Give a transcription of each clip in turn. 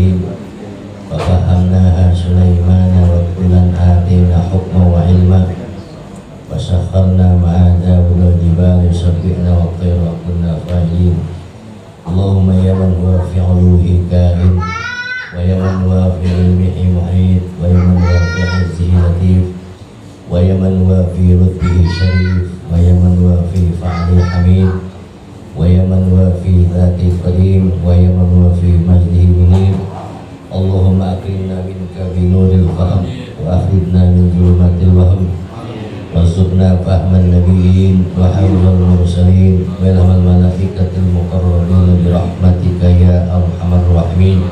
Ibrahim wa fahamnaha Sulaiman wa kullan atina hukma wa ilma wa sakharna ma'a Dawud wal jibali yusabbihna wa tayra wa kunna fa'ilin. Allahumma ya man huwa fi 'uluhi kain wa ya man huwa fi 'ilmihi muhit wa ya man huwa fi 'izzihi latif wa ya man huwa fi rutbihi syarif wa ya man huwa fi fa'li hamid wa ya man huwa fi dhati qadim wa ya man huwa fi majdihi munib. Allahumma akrimna minka bi nuril fahm wa akhrijna min zulumatil wahm warzuqna fahman nabiyyin wa hawlal mursalin wa ilhamal malaikatil muqarrabin bi rahmatika ya arhamar rahimin.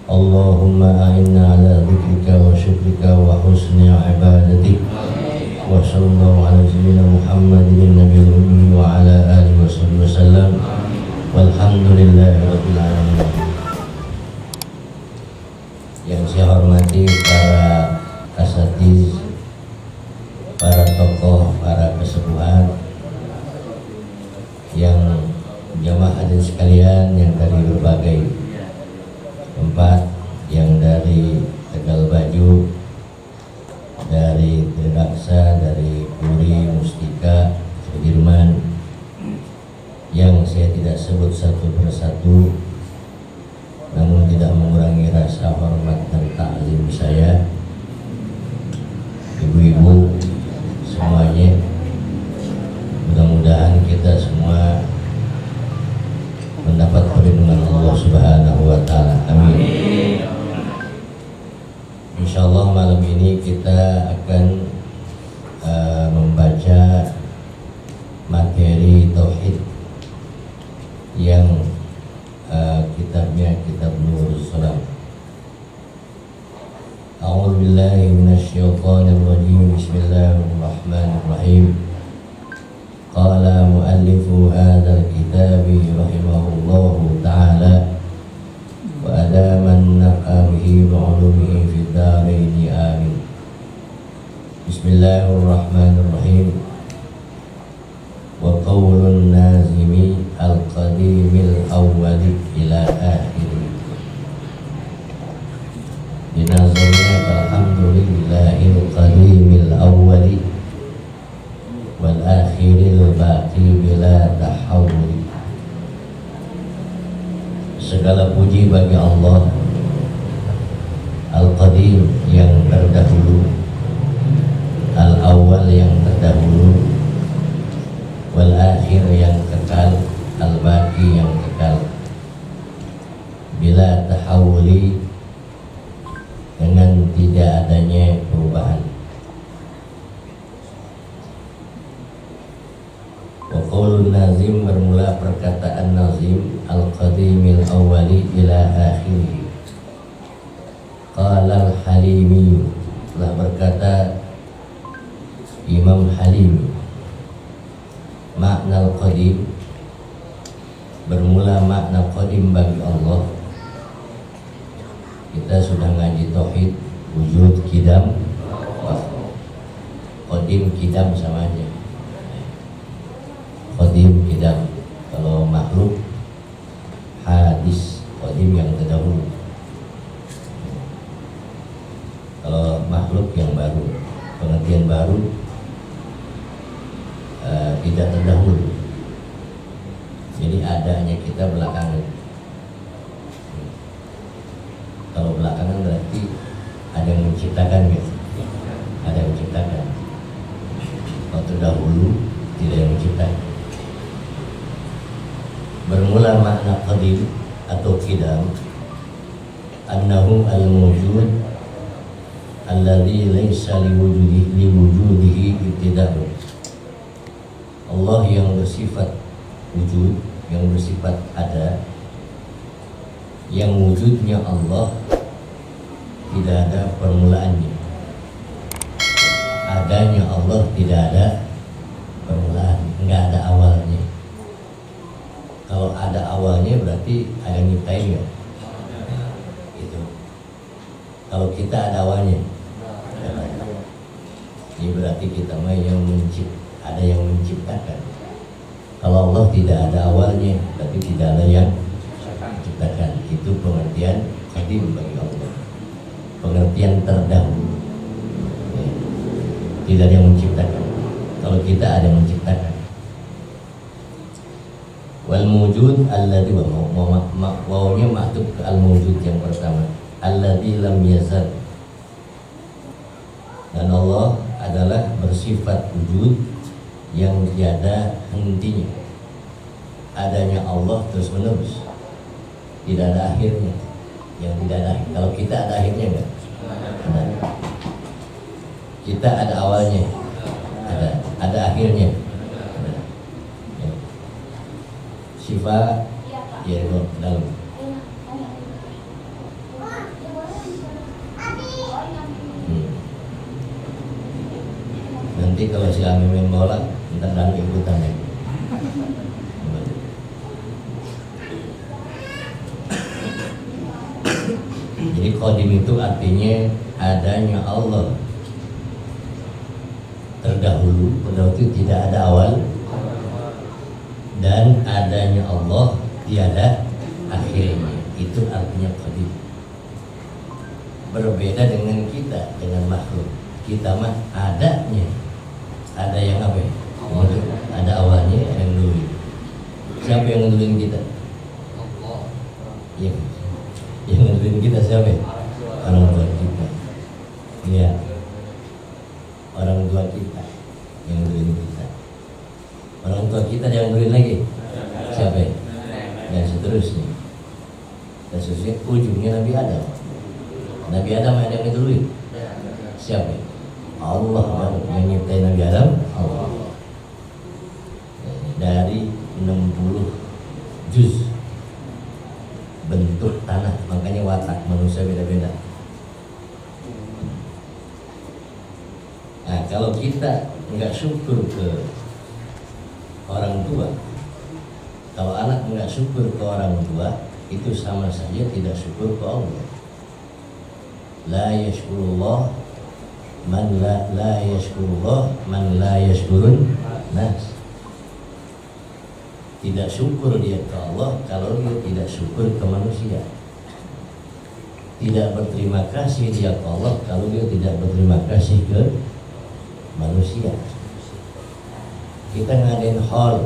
Allahumma a'inna ala dzikrika wa syukrika wa husni ibadatik wa sallallahu ala sayyidina Muhammadin nabiyil ummi wa ala alihi wa sahbihi wasallam walhamdulillahi rabbil alamin. Yang saya hormati para kasatiz, para tokoh, para kesepuhan, yang jamaah hadirin sekalian yang dari berbagai tempat, yang dari Tegal Baju, dari Tridaksa, dari Puri, Mustika, Sudirman, yang saya tidak sebut satu persatu, namun tidak mengurangi rasa hormat dan ta'zim saya. Ibu-ibu semuanya, mudah-mudahan kita semua mendapat perlindungan Allah Subhanahu wa Ta'ala. Amin. Insyaallah malam ini kita akan membaca materi tauhid yang kitabnya kitab Nurus Salam. A'udzu billahi minasyaitonir rajim. Bismillahirrahmanirrahim. Qala muallifu hadzal kitabi rahimahullahu ta'ala wa adaman naqabihi wa ulumihi fid dharain amin. Bismillahirrahmanirrahim. Wa qawlun nazimi al-qadimil awwali ila akhiri. Dinazamnya alhamdulillahil qadimil awwali wal akhiril baqi bila tahawuli. Segala puji bagi Allah Al-Qadim yang terdahulu, Al-Awwal yang terdahulu, wal akhir yang kekal, al-baqi yang kekal, bila tahawuli, dengan tidak adanya perubahan. Wa qaulun nazim, bermula perkataan nazim al-qadimil awwali ila akhiri. Qala al-halimi, telah berkata Imam Halim, makna al-qadim, bermula makna qadim bagi Allah. Kita sudah ngaji tauhid, wujud, kidam, qadim, kidam sama aja. Qadim, kidam. Kalau makhluk, hadis, qadim yang terdahulu. Kalau makhluk yang baru, pengertian baru, tidak terdahulu. Jadi adanya kita belakangan. Kalau belakangan berarti ada yang menciptakan, gitu. Ada yang menciptakan. Kalau terdahulu tidak yang menciptakan. Bermula makna qadim atau qidam, annahu al-mawjud alladhi laysa liwujudihi ibtida'un. Allah yang bersifat wujud, yang bersifat ada, yang wujudnya Allah tidak ada permulaannya. Adanya Allah tidak ada permulaan, nggak ada awalnya. Kalau ada awalnya berarti ada yang nyiptain ya. Gitu. Kalau kita ada awalnya, ini berarti kita mah yang ada yang menciptakan. Kalau Allah tidak ada awalnya, berarti tidak ada yang menciptakan. Itu pengertian qadim bagi Allah, pengertian terdahulu. Tidak ada yang menciptakan. Kalau kita ada yang menciptakan. Wal mujud alladzi wawnya maktub ke al mujud yang pertama, alladzi lam yazal. Dan Allah adalah bersifat wujud yang tiada hentinya. Adanya Allah terus menerus, tidak ada akhirnya. Yang tidak ada akhir. Kalau kita ada akhirnya enggak? Ada. Kita ada awalnya, ada akhirnya. Ya. Sifat ya dalam. Nanti kalau si Ami main bola, ntar dalam ikutan ya. Jadi qadim itu artinya adanya Allah terdahulu, itu tidak ada awal, dan adanya Allah tiada akhirnya. Itu artinya qadim. Berbeda dengan kita, dengan makhluk. Kita mah adanya, ada yang apa ya? Ada awalnya, yang dulu. Siapa yang ngendulin kita? Allah. Ya. Yang ngendulin kita siapa? Orang tua kita. Iya. Orang tua kita yang ngendulin kita. Orang tua kita yang ngendulin lagi. Siapa? Dan seterusnya. Dan seterusnya ujungnya Nabi Adam. Nabi Adam ada yang ngendulin. Siapa? Allah yang nyiptain Nabi Adam. Allah. Dari 60 juz bentuk tanah, makanya watak manusia beda-beda. Nah, kalau kita nggak syukur ke orang tua, kalau anak nggak syukur ke orang tua, itu sama saja tidak syukur ke Allah. La yashkurullah man la yashkurullah man la yashkurun nas. Tidak syukur dia ke Allah kalau dia tidak syukur ke manusia. Tidak berterima kasih dia ke Allah kalau dia tidak berterima kasih ke manusia. Kita ngadain haul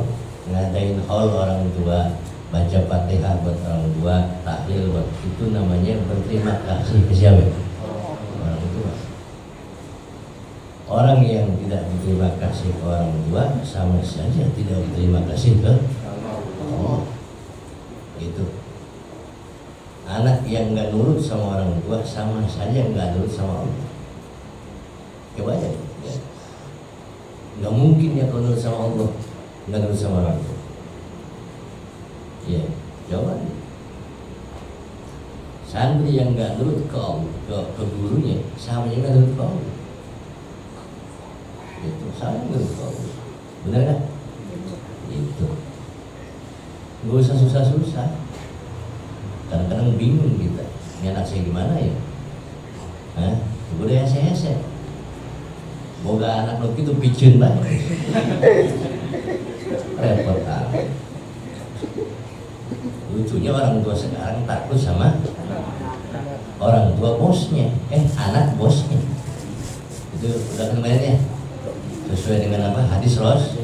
orang tua, baca Fatihah buat orang tua, tahlil buat, itu namanya berterima kasih ke siapa? Orang tua. Orang yang tidak berterima kasih ke orang tua sama saja tidak berterima kasih ke Allah. Itu. Anak yang nggak nurut sama orang tua sama saja nggak nurut sama Allah. Coba aja. Ya. Nggak mungkin ya kalau nurut sama Allah, nggak nurut sama orang tua. Ya, coba. Santri yang nggak nurut ke Allah, ke gurunya, sama juga nggak nurut ke Allah. Itu sama nurut ke Allah. Benar kan? Itu. Nggak usah susah-susah. Kadang-kadang bingung kita, ini anak saya gimana ya? Hah? Udah hese-hese. Boga anak lo gitu picun banget. Repot amat. Lucunya orang tua sekarang takut sama orang tua bosnya, anak bosnya. Itu udah kemarin ya. Sesuai dengan apa? Hadis Rasul.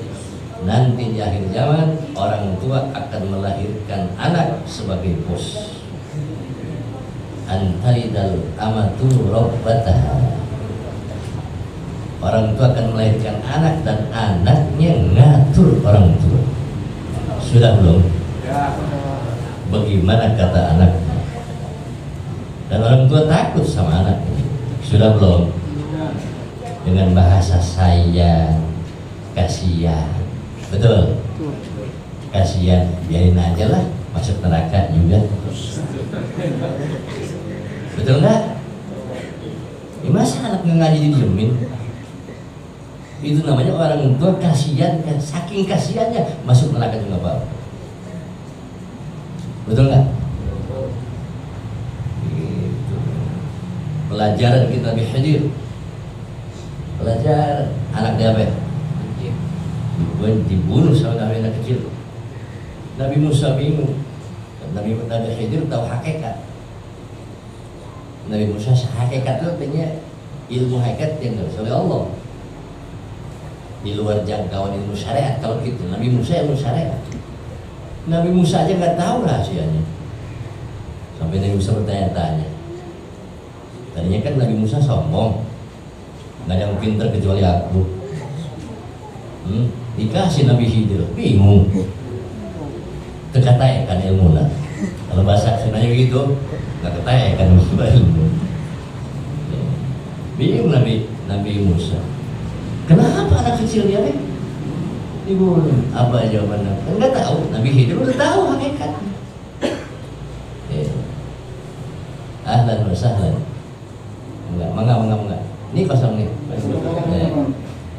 Nanti di akhir zaman orang tua akan melahirkan anak sebagai bos. Antaridal amatu rabbataha. Orang tua akan melahirkan anak dan anaknya ngatur orang tua. Sudah belum? Bagaimana kata anaknya? Dan orang tua takut sama anaknya. Sudah belum? Dengan bahasa sayang, kasihan. Betul? Kasihan, biarin aja lah, masuk neraka juga. Betul nggak? Ya masa anak ngaji didiemin? Itu namanya orang tua kasihan, saking kasihannya masuk neraka juga Pak. Betul nggak? Gitu. Pelajaran kita di Khidir. Pelajaran anak dia apa? Dibunuh sama Nabi anak kecil. Nabi Musa bingung. Nabi Khidir tahu hakikat. Nabi Musa hakikat itu artinya ilmu hakikat yang nggak oleh Allah di luar jangkauan ilmu syariat. Kalau gitu Nabi Musa ilmu syariat, Nabi Musa aja nggak tahu rahasianya. Sampai Nabi Musa bertanya-tanya. Tadinya kan Nabi Musa sombong, nggak ada yang pintar kecuali aku. Dikasih Nabi Khidir, bingung. Terkatakan ilmu lah. Kalau bahasa Sundanya begitu, nggak ketayakan ilmu. Bingung Nabi Musa. Kenapa anak kecil dia dibunuh? Apa jawabannya? Enggak tahu. Nabi Khidir udah tahu hakikat. Ahlan wa sahlan. Enggak. Ini kosong nih.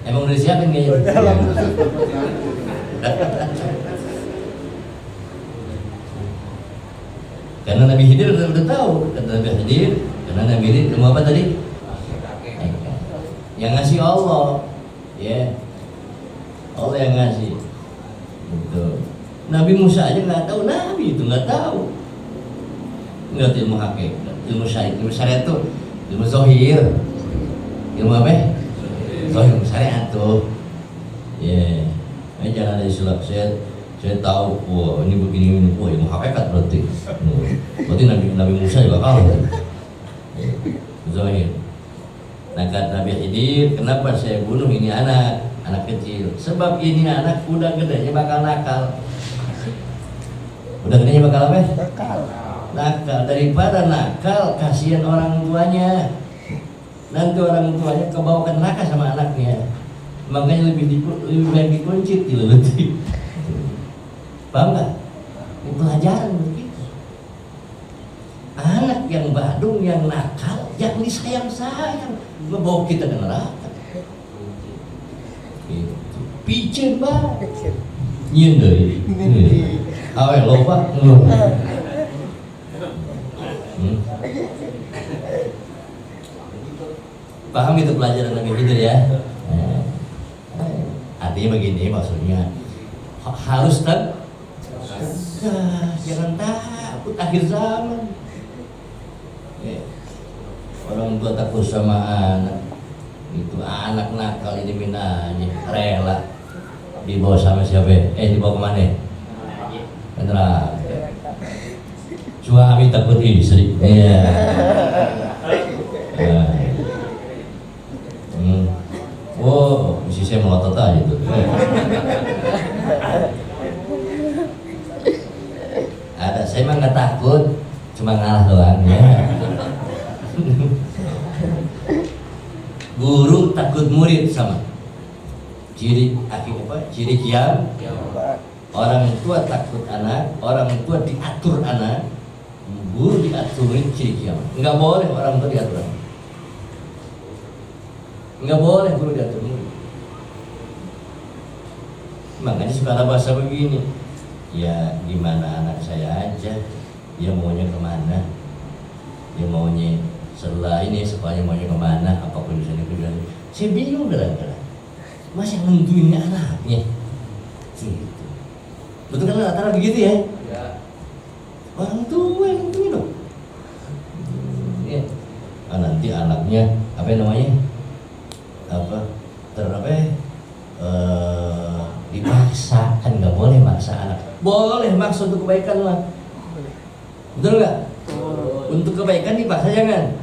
Emang udah disiapin kayaknya. Karena Nabi Khidir udah tahu. Kata Nabi Khidir, karena Nabi Khidir ilmu apa tadi? Yang ngasih Allah. Ya, Allah yang ngasih. Betul. Nabi Musa aja nggak tahu, Nabi itu nggak tahu. Nggak ilmu hakikat, ilmu syariat. Ilmu syariat itu ilmu zahir. Ilmu apa? Zahir syariat tuh. Ya, jangan ada istilah saya tahu. Wah ini begini. Wah ilmu hakikat berarti. Berarti Nabi Musa juga kalah. Zahir. Nah kata Nabi Khidir, kenapa saya bunuh ini anak kecil? Sebab ini anak udah gedenya bakal nakal. Udah gedenya bakal apa? Nakal. Daripada nakal, kasihan orang tuanya. Nanti orang tuanya kebawa ke neraka sama anaknya. Makanya lebih baik dikuncit diluluti. Paham gak? Ini pelajaran begitu. Anak yang badung, yang nakal, yang disayang-sayang, ngebawa kita ke neraka. Picen banget. Nyen dari. Awe loba. Paham itu pelajaran Nabi Khidir ya? Artinya begini maksudnya, harus jangan takut akhir zaman. Orang tua takut sama anak, itu anak nakal ini minanya rela dibawa sama siapa? Dibawa kemana? Neraka. Suami takut istri. Iya. Oh, isi saya melotot aja tuh. Ada, saya mah nggak takut, cuma ngalah doang ya. Guru takut murid sama. Ciri kiam. Orang tua takut anak, orang tua diatur anak, guru diatur murid, ciri kiam. Enggak boleh orang tua diatur anak. Enggak boleh guru diatur murid. Makanya suka ada bahasa begini. Ya gimana anak saya aja, dia maunya kemana, dia maunya setelah ini sekolahnya maunya kemana, apapun misalnya tujuan. Saya bingung kadang-kadang, mas yang nentuinnya anaknya gitu. Betul kan rata-rata begitu ya? Orang tua yang nentuin dong ya. Nanti anaknya apa namanya dipaksa, kan nggak boleh maksa anak. Boleh maksa untuk kebaikan lah, betul nggak? Untuk kebaikan dipaksa jangan.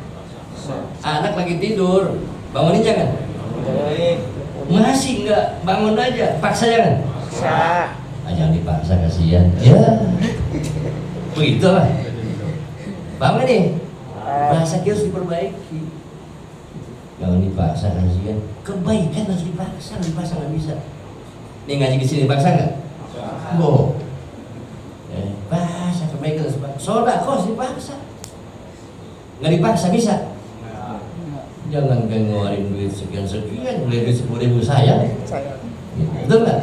Anak lagi tidur, bangunin jangan. Masih enggak, bangun aja, paksa jangan. Jangan dipaksa, kasihan. Ya, begitulah. Paham gak nih? Bahasa kita harus diperbaiki. Jangan dipaksa, kasihan. Kebaikan harus dipaksa nggak bisa. Nih ngaji di sini dipaksa nggak? Boh. Paksa kebaikan harus dipaksa. Sodaqah dipaksa. Nggak dipaksa bisa. Jangan kayak ngeluarin duit sekian-sekian, beli duit 10.000 saya. Betul nggak?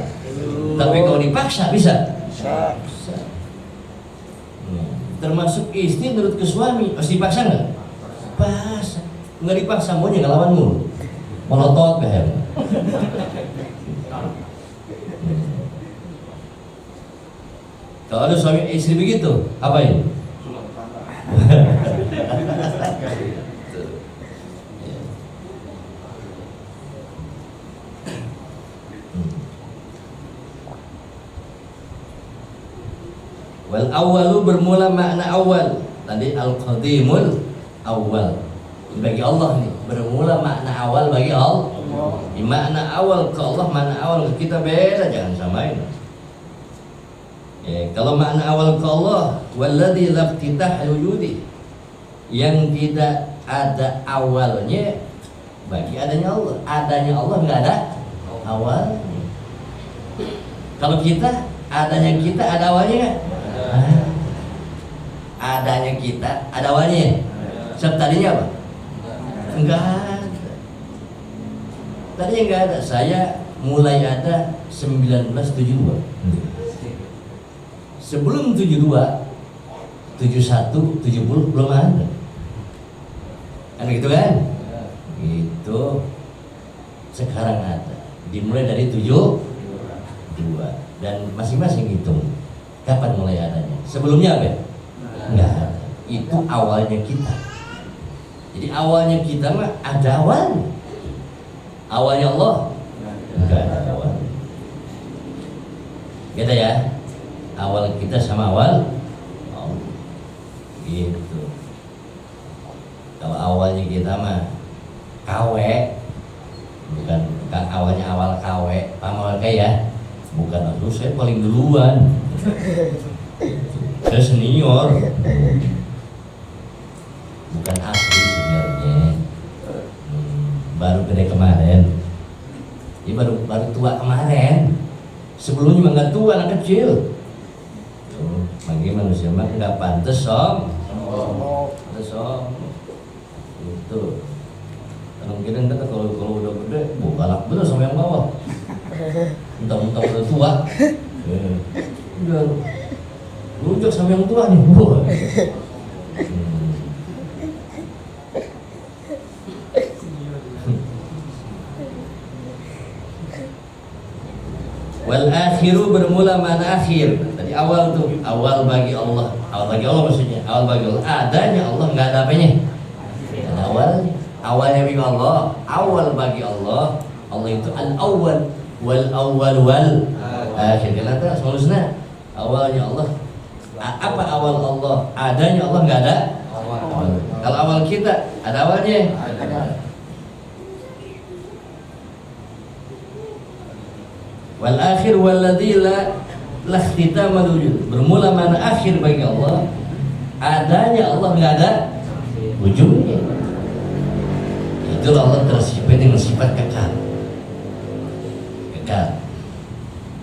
Tapi kalau dipaksa bisa. Termasuk istri nurut ke suami, harus dipaksa nggak? Paksa. Nggak dipaksa maunya ngelawan mulu, melotot ke her. Kalau ada suami istri begitu, apa ini? Wal awalu bermula makna awal. Tadi al-qadimul awal. Bagi Allah nih, bermula makna awal bagi Allah. Makna awal ke Allah, makna awal ke kita beda, jangan samain. Kalau makna awal ke Allah, walladzi laftitah wujudi, yang tidak ada awalnya bagi adanya Allah. Adanya Allah nggak ada awal. Kalau kita, adanya kita ada awalnya nggak? Adanya kita ada awalnya. Sebab tadinya apa? Enggak ada. Tadinya enggak ada. Saya mulai ada 1972. Sebelum 72, 71, 70 belum ada. Kan gitu kan? Gitu. Sekarang ada. Dimulai dari 72 dan masing-masing hitung kapan mulai adanya. Sebelumnya apa? Enggak ada. Itu awalnya kita. Jadi awalnya kita mah ada awalnya. Awalnya Allah enggak ada awal. Gitu ya. Awal kita sama awal Allah. Gitu. Kalau awalnya kita mah KW, bukan awalnya awal KW, paham ya? Bukan aku saya paling duluan. Saya senior. Bukan asli sebenarnya. Baru gede kemarin. Ini baru tua kemarin. Sebelumnya mah nggak tua, anak kecil. Bagi manusia mah nggak pantas som. Pantas som. Itu. Kemungkinan kata kalau udah gede, galak bener sama yang bawah. Entah-entah udah tua. Udah rujak sama yang tua nih. Wal akhiru bermula mana akhir. Tadi awal tuh, awal bagi Allah. Awal bagi Allah maksudnya, awal bagi Allah. Adanya Allah enggak ada apanya. Ada awalnya. Awalnya bagi Allah, awal bagi Allah. Allah itu al-awwal wal awwal wal akhir. Kenapa? Solusinya awalnya Allah. Apa awal Allah? Adanya Allah enggak ada awal. Kalau awal kita ada awalnya. Ada. Wal akhir walladzi la ikhtitama wujud. Bermula mana akhir bagi Allah. Adanya Allah enggak ada ujungnya. Itulah Allah tersifat dengan sifat kekal. Kekal.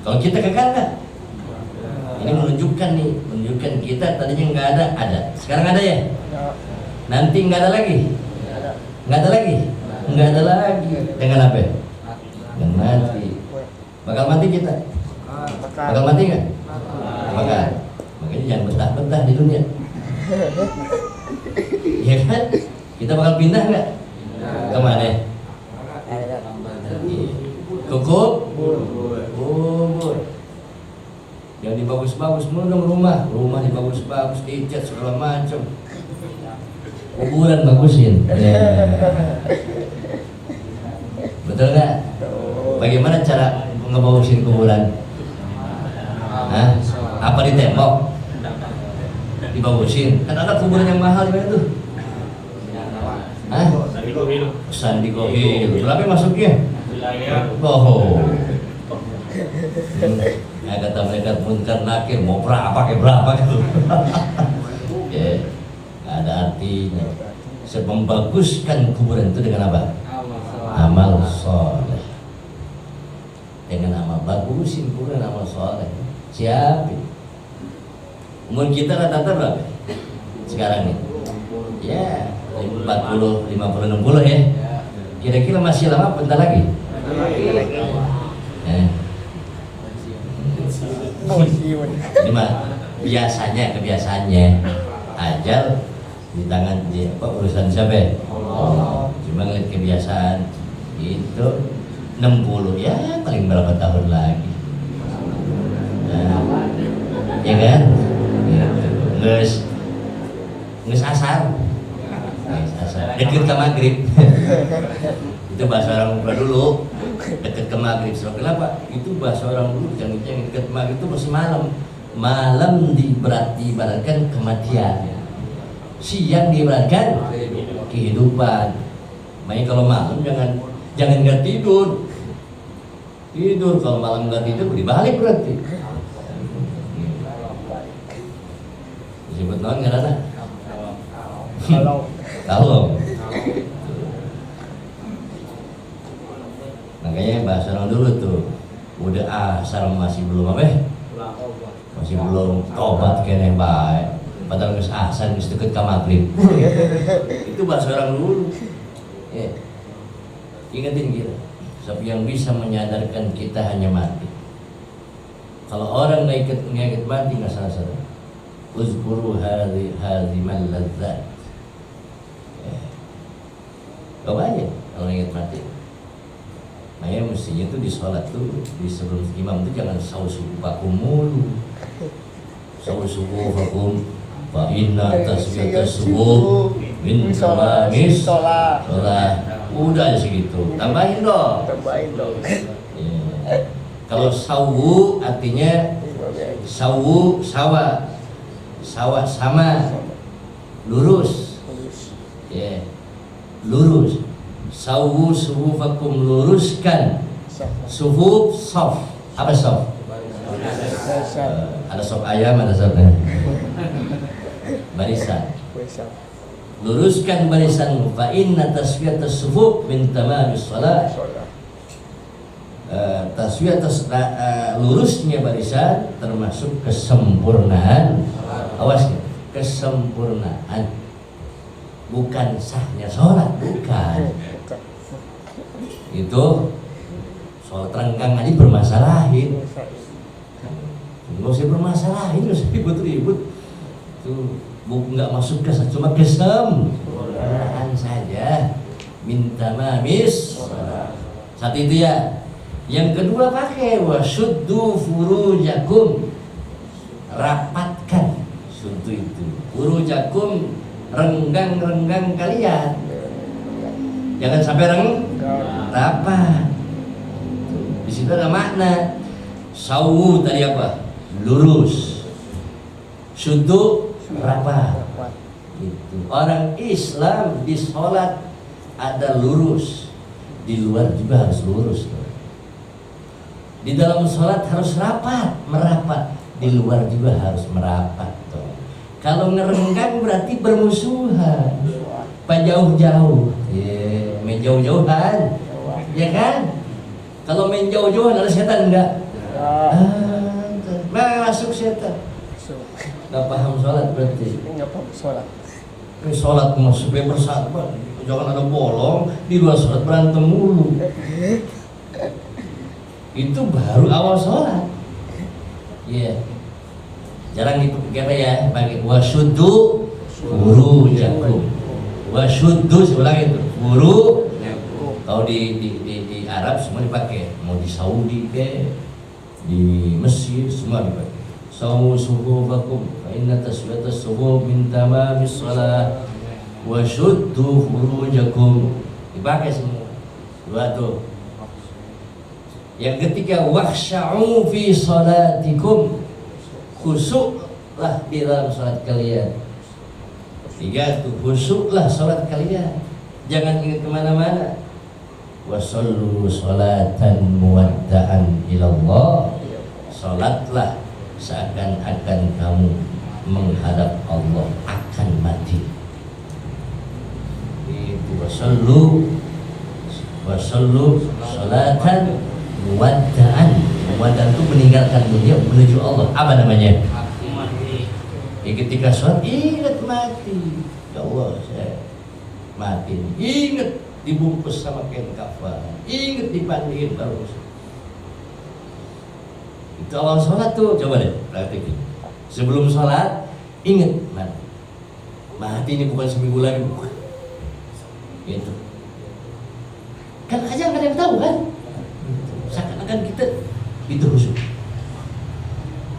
Kalau kita kekal enggak? Ini menunjukkan kita tadinya enggak ada. Sekarang ada ya? Nanti enggak ada lagi. Enggak ada lagi. Enggak ada lagi. Dengan apa? Dengan mati. Bakal mati kita? Bakal mati nggak? Bakal. Makanya jangan betah-betah di dunia. Iya kan? Kita bakal pindah nggak? Kemana? Cukup? Bubur. Yang dibagus-bagus mulu dong rumah dibagus-bagus, dicat segala macam. Kuburan bagusin. Betul nggak? Bagaimana cara ngebagusin kuburan? Hah? Apa di tembok? Dibagusin? Kan ada kuburan yang mahal juga tuh. Hah? Sandigo Hill. Berapa masuknya? Oh. Ya kata mereka munkar nakir mau pakai berapa gitu. Ya, nggak ada artinya. Membaguskan kuburan itu dengan apa? Amal soleh. Dengan amal bagusin kuburan amal soleh. Siapa? Umur kita rata-rata berapa? Sekarang nih? Ya 40, 50, 60 ya. Kira-kira masih lama bentar lagi? Kebiasaannya ajal di tangan dia, apa urusan siapa? Cuma ngeliat kebiasaan itu 60 ya paling berapa tahun lagi. Ya kan? Nges asar. Deket ke maghrib. Itu bahasa orang Buddha dulu. Deket ke maghrib. So, kenapa? Itu bahasa orang dulu. Jangan deket ke maghrib itu masih malam. Malam diibaratkan kematian, siang diibaratkan kehidupan. Makanya kalau malam jangan nggak tidur. Kalau malam nggak tidur dibalik berarti. Disebut non nggak kalau makanya bahasa orang dulu tuh udah asar masih belum masih belum tobat kene baik padahal geus asar geus deket ka maghrib. Itu bahasa orang dulu ya. Ingatin kita sebab yang bisa menyadarkan kita hanya mati. Kalau orang nggak ikut mati nggak salah. Uzkuru hazimal ladzat. Coba aja kalau ingat mati. Makanya mestinya tuh di sholat tuh di sebelum imam tuh jangan sawu subuh vakum mulu. Sawu subuh vakum fa inna tasbihatas subuh min tamamis sholat. Udah segitu. Tambahin dong. Ya. Kalau sawu artinya sawu sawah sama lurus. Ya. Lurus. Sawu sufufakum, luruskan sufuf sof. Apa sof? Ada sof ayam, ada sof barisan. Luruskan barisan. Fa inna taswiyatas sufuf min tamamis shalah. Lurusnya barisan termasuk kesempurnaan. Awas, kesempurnaan. Bukan sahnya sholat, bukan. Itu sholat renggang aja bermasalahin. Nggak usah bermasalahin, nggak usah ribut-ribut. Tuh nggak masuk ke cuma kesempurnaan saja. Minta mamis. Satu itu ya. Yang kedua pakai wasyuddu furujakum, rapatkan. Suddu itu furujakum, renggang kalian, jangan sampai rapat. Di situ ada makna. Sawu tadi apa? Lurus. Suddu rapat. Itu orang Islam di sholat ada lurus, di luar juga harus lurus. Di dalam sholat harus merapat, di luar juga harus merapat. Kalau ngerenggang berarti bermusuhan, jauh-jauh, main jauh-jauhan, ya kan? Kalau main jauh-jauhan ada setan enggak? Masuk setan. Nggak paham sholat berarti. Nggak paham sholat. Ini sholat masuk bersatu, jangan ada bolong di luar sholat berantem mulu. Itu baru awal sholat. Iya. Jarang dipikir ya, bagi wasyuddu furujakum. Wasyuddu sebelah itu furu. Kalau di Arab semua dipakai, mau di Saudi ke, di Mesir semua dipakai. Sawu sufufakum fa inna taswiyatas subuh min tamamis shalah wasyuddu furujakum. Dipakai semua. Dua tuh. Yang ketiga wakhsha'u fi salatikum, khusyuklah di dalam salat kalian. Tiga itu khusyuklah salat kalian, jangan ingat kemana-mana. Wasallu salatan muwadda'an ilallah, salatlah seakan-akan kamu menghadap Allah akan mati. Itu wasallu salatan muwadda'an. Muwadda'an itu meninggalkan dunia menuju Allah. Apa namanya? Ya, ketika sholat ingat mati. Ya Allah, saya mati. Ingat dibungkus sama kain kafan. Ingat dipandiin terus. Itu awal sholat tuh. Coba deh praktekin. Sebelum sholat ingat mati. Mati ini bukan seminggu lagi, bukan. Gitu. Kan aja nggak ada yang tahu kan? Seakan-akan kita itu khusyuk.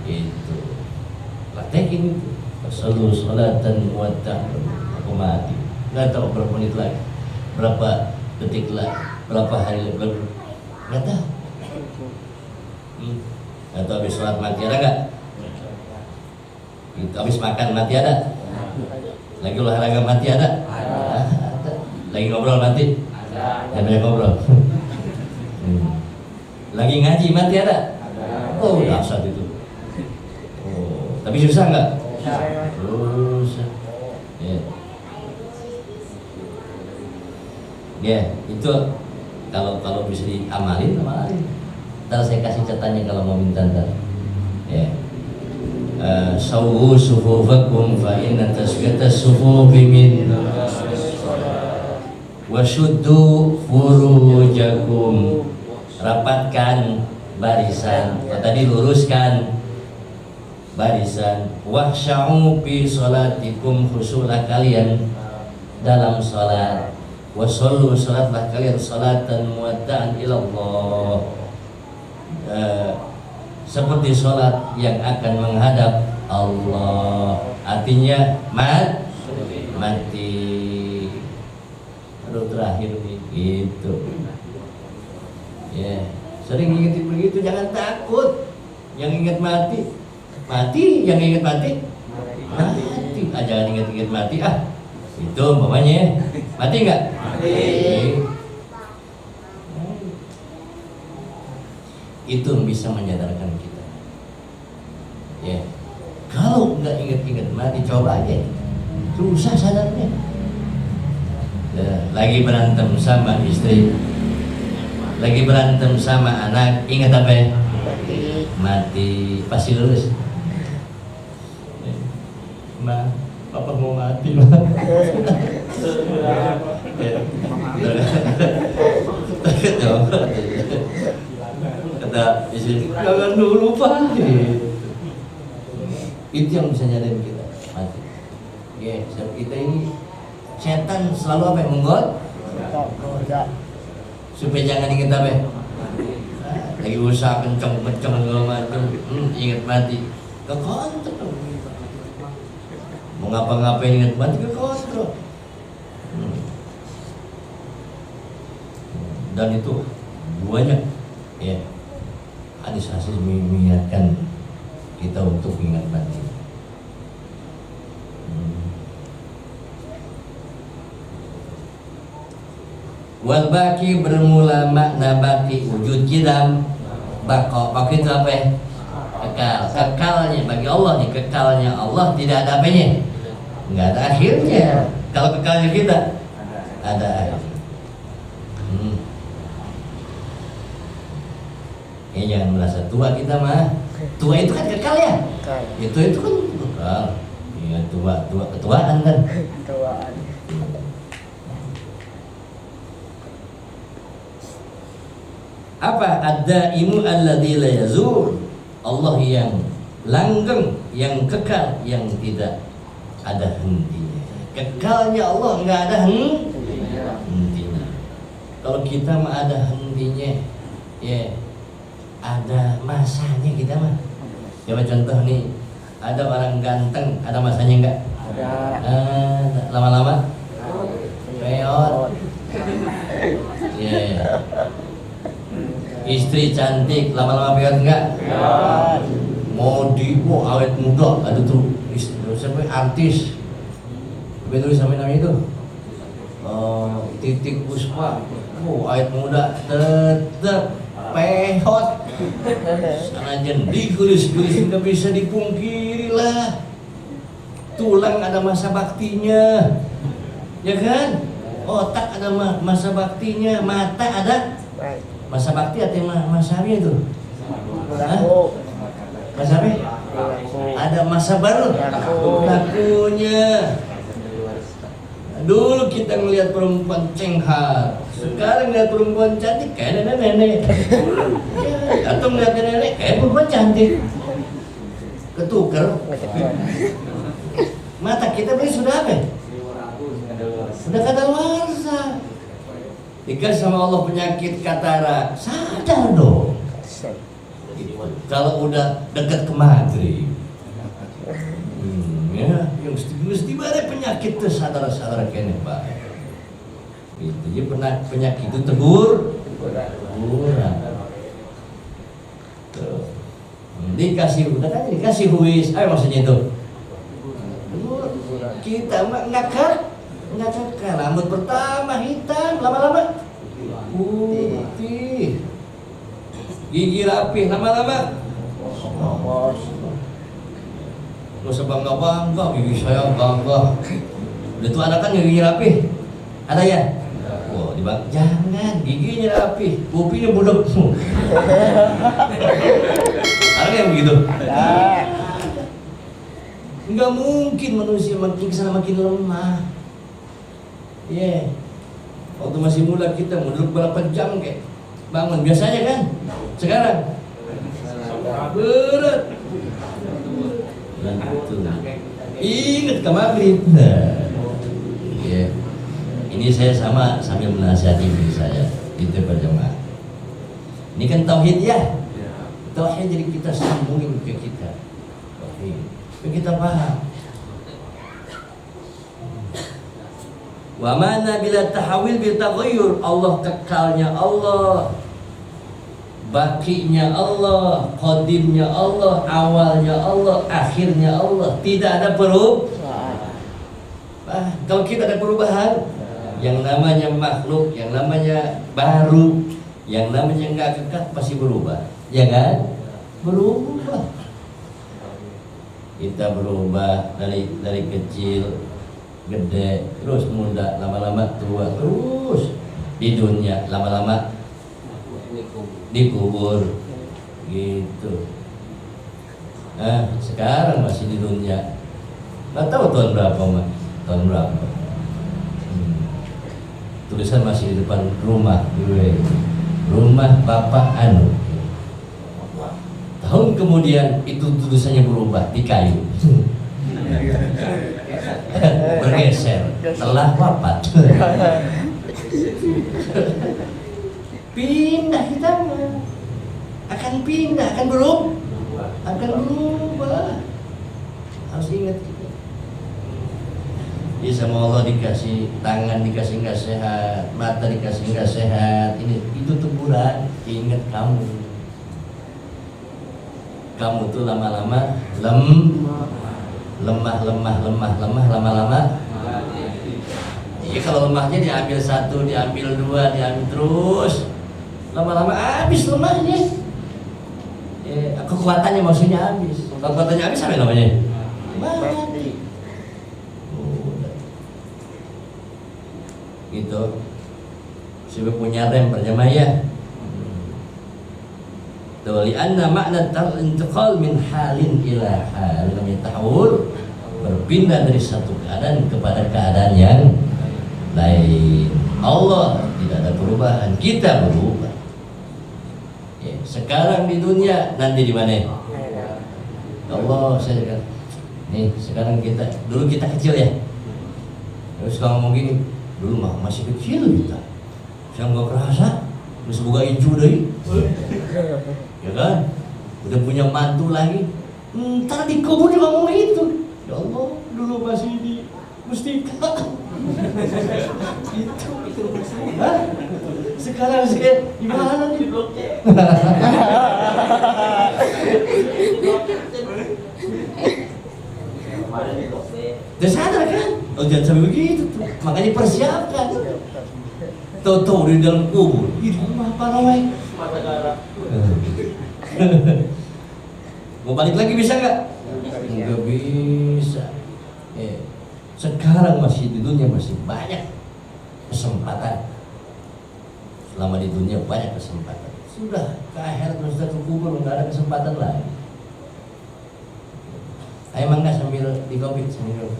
Itu praktekin itu. Sallu salatan muwadda'an. Aku mati. Nggak tahu berapa menit lagi, berapa detik lagi, berapa hari lagi, nggak tahu. Nggak tahu habis sholat mati ada nggak? Itu habis makan mati ada? Lagi olahraga mati ada? Ada. Lagi ngobrol mati? Ada. Banyak ngobrol. Lagi ngaji mati ada? Oh, dahsyat itu. Oh, tapi susah nggak? Susah. Ya, itu kalau bisa diamalin, amalin. Ntar saya kasih catatannya kalau mau minta ntar. Ya. Sawu sufufakum fa inna tasbita sufufi min wasyuddu furujakum, rapatkan barisan, tadi luruskan barisan, wahsya'u fi sholatikum, khusyuklah kalian dalam sholat, wasallu, sholatlah kalian sholatan muwadda'an ilallah, seperti sholat yang akan menghadap Allah. Artinya mati. Aduh, terakhir nih gitu. Ya, sering ingetin begitu, jangan takut. Yang ingat mati, yang ingat mati. Jangan ingat mati Itu umpamanya mati nggak? Mati. Itu bisa menyadarkan kita. Ya, kalau nggak ingat mati, coba aja, susah sadarnya. Lagi berantem sama istri, lagi berantem sama anak, ingat apa ya? Mati, pasti lulus. Ma, papa mau mati. Kata istri, jangan dulu Pak. Itu yang bisa nyadarin kita mati. Ya, kita ini setan selalu apa yang menggoda supaya jangan ingat apa ya? Lagi usaha kenceng segala macam, ingat mati, kekontrol. Mau ngapa-ngapain ingat mati, kekontrol. Dan itu banyak ya hadis-hadis mengingatkan kita untuk ingat mati. Wal baki bermula makna baki wujud kidam. Baki itu apa ya? Kekal. Kekalnya bagi Allah nih, kekalnya Allah tidak ada apanya, nggak ada akhirnya. Kalau kekalnya kita ada akhir. Ya jangan merasa tua kita mah. Tua itu kan kekal ya. Itu kan kekal. Ya ketuaan kan. Ketuaan. Apa? Ad-daimu alladzi la yazul. Allah yang langgeng, yang kekal, yang tidak ada hentinya. Kekalnya Allah nggak ada hentinya. Kalau kita mah ada hentinya, ya ada masanya kita mah. Coba contoh nih, ada orang ganteng, ada masanya enggak? Ada. Lama-lama peot. Yeah. Istri cantik, lama-lama peot enggak? Modi, awet muda, ada tuh siapa artis. Betul sampai namanya itu. Titik Puspa, awet muda, tetap peot. Sana jendi gulis-gulis nggak bisa dipungkiri lah. Tulang ada masa baktinya, ya kan? Otak ada masa baktinya, mata ada masa bakti atau masa apa itu? Masa apa? Ada masa baru, lakunya. Dulu kita ngelihat perempuan cenghar, sekarang ngelihat perempuan cantik kayak nenek-nenek. Atau ngelihat nenek kayak perempuan cantik, ketuker. Mata kita beli sudah apa? Sudah kadaluarsa. Dikasih sama Allah penyakit katarak, sadar dong. Kalau udah dekat ke maghrib, ya, yang mesti ada penyakit tuh sadar-sadar kene Pak. Itu dia pernah penyakit itu teguran. Tuh. Dikasih huwis, ayo maksudnya itu kita mah ngakak, rambut pertama hitam, lama-lama putih, gigi rapih, lama-lama nggak usah bangga, gigi saya bangga. Udah tuh anak kan gigi rapih, ada ya? Wah, jangan, giginya rapih, kupinya budak. Ada yang begitu? Nggak mungkin manusia makin kesana makin lemah. Iya. Waktu masih muda kita mau duduk berapa jam kayak bangun biasanya kan? Sekarang berat. Ingat ke maghrib. Iya. Ini saya sambil menasihati diri saya itu berjamaah. Ini kan tauhid ya. Tauhid jadi kita sambungin ke kita. Tauhid. Kita paham. Wa mana bila tahawil bil taghayyur, Allah kekalnya Allah, baqinya Allah, qadimnya Allah, awalnya Allah, akhirnya Allah, tidak ada perubahan. Kalau kita ada perubahan, yang namanya makhluk, yang namanya baru, yang namanya enggak kekal pasti berubah, ya kan? Berubah. Kita berubah dari kecil, gede, terus muda, lama-lama tua, terus di dunia, lama-lama dikubur, gitu. Nah, sekarang masih di dunia, nggak tahu tahun berapa mah, tahun berapa. Tulisan masih di depan rumah, rumah Bapak Anu. Tahun kemudian itu tulisannya berubah di kayu. Bergeser telah wafat. Pindah kita akan pindah, akan berubah. Harus ingat kita. Jadi sama Allah dikasih tangan, dikasih nggak sehat, mata dikasih nggak sehat. Itu teguran. Ingat kamu tuh lama-lama lemah, lama-lama. Iya, kalau lemahnya diambil satu, diambil dua, diambil terus, lama-lama habis lemahnya. Kekuatannya maksudnya habis. Kekuatannya habis apa namanya? Mati. Gitu. Siapa punya rem berjamaah ya? Lianna makna intiqal min halin ila hal, namanya tahawul, berpindah dari satu keadaan kepada keadaan yang lain. Allah tidak ada perubahan, kita berubah. Ya, sekarang di dunia, nanti di mana? Allah, saya kata, nih sekarang dulu kita kecil ya. Terus kalau ngomong gini, dulu mah masih kecil kita. Saya nggak kerasa, masih buka hijau deh. Ya kan, udah punya mantu lagi, ntar dikubur juga ngomong itu. Ya Allah, dulu masih di Mustika. itu. Hah? Sekarang saya gimana nih? Udah sadar kan? Oh, jangan sampai begitu tuh. Makanya persiapkan. Tahu-tahu di dalam kubur. Itu apa namanya? Mau balik lagi bisa nggak? Nggak bisa. Sekarang masih di dunia masih banyak kesempatan. Selama di dunia banyak kesempatan. Sudah ke akhirat sudah ke kubur nggak ada kesempatan lagi. Ayo mangga sambil di kopi sambil.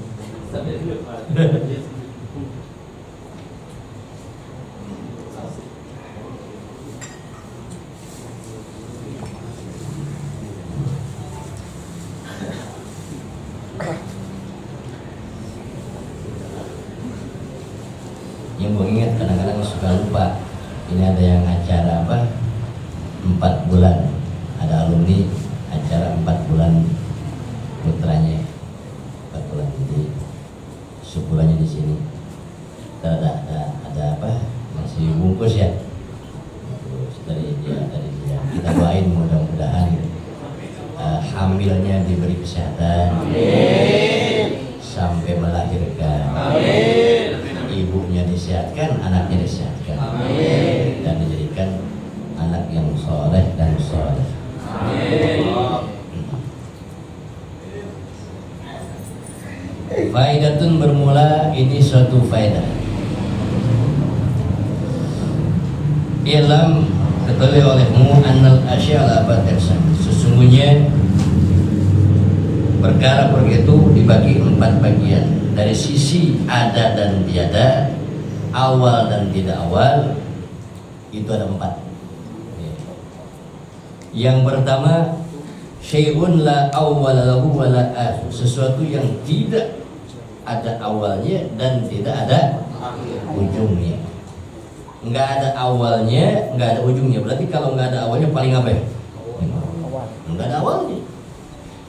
Yang gue ingat kadang-kadang suka lupa. Ini ada yang acara apa? 4 bulan. Ada alumni acara 4 bulan putranya. 4 bulan jadi sebulannya di sini. Ada apa? Masih bungkus ya. Dari dia. Kita doain mudah-mudahan hamilnya diberi kesehatan. sampai melahirkan. Amin. Ibunya disehatkan, anaknya disehatkan. Amin. Dan dijadikan anak yang soleh dan soleh. Amin. Faidatun bermula, ini suatu faedah. Ilam, ketahui olehmu annal asya'ala batersan, sesungguhnya perkara itu dibagi 4 bagian. Dari sisi ada dan tiada, awal dan tidak awal, itu ada 4. Yang pertama, syai'un la awwala lahu wa la akhir, sesuatu yang tidak ada awalnya dan tidak ada ujungnya. Enggak ada awalnya, enggak ada ujungnya. Berarti kalau enggak ada awalnya paling apa ya? Enggak ada awalnya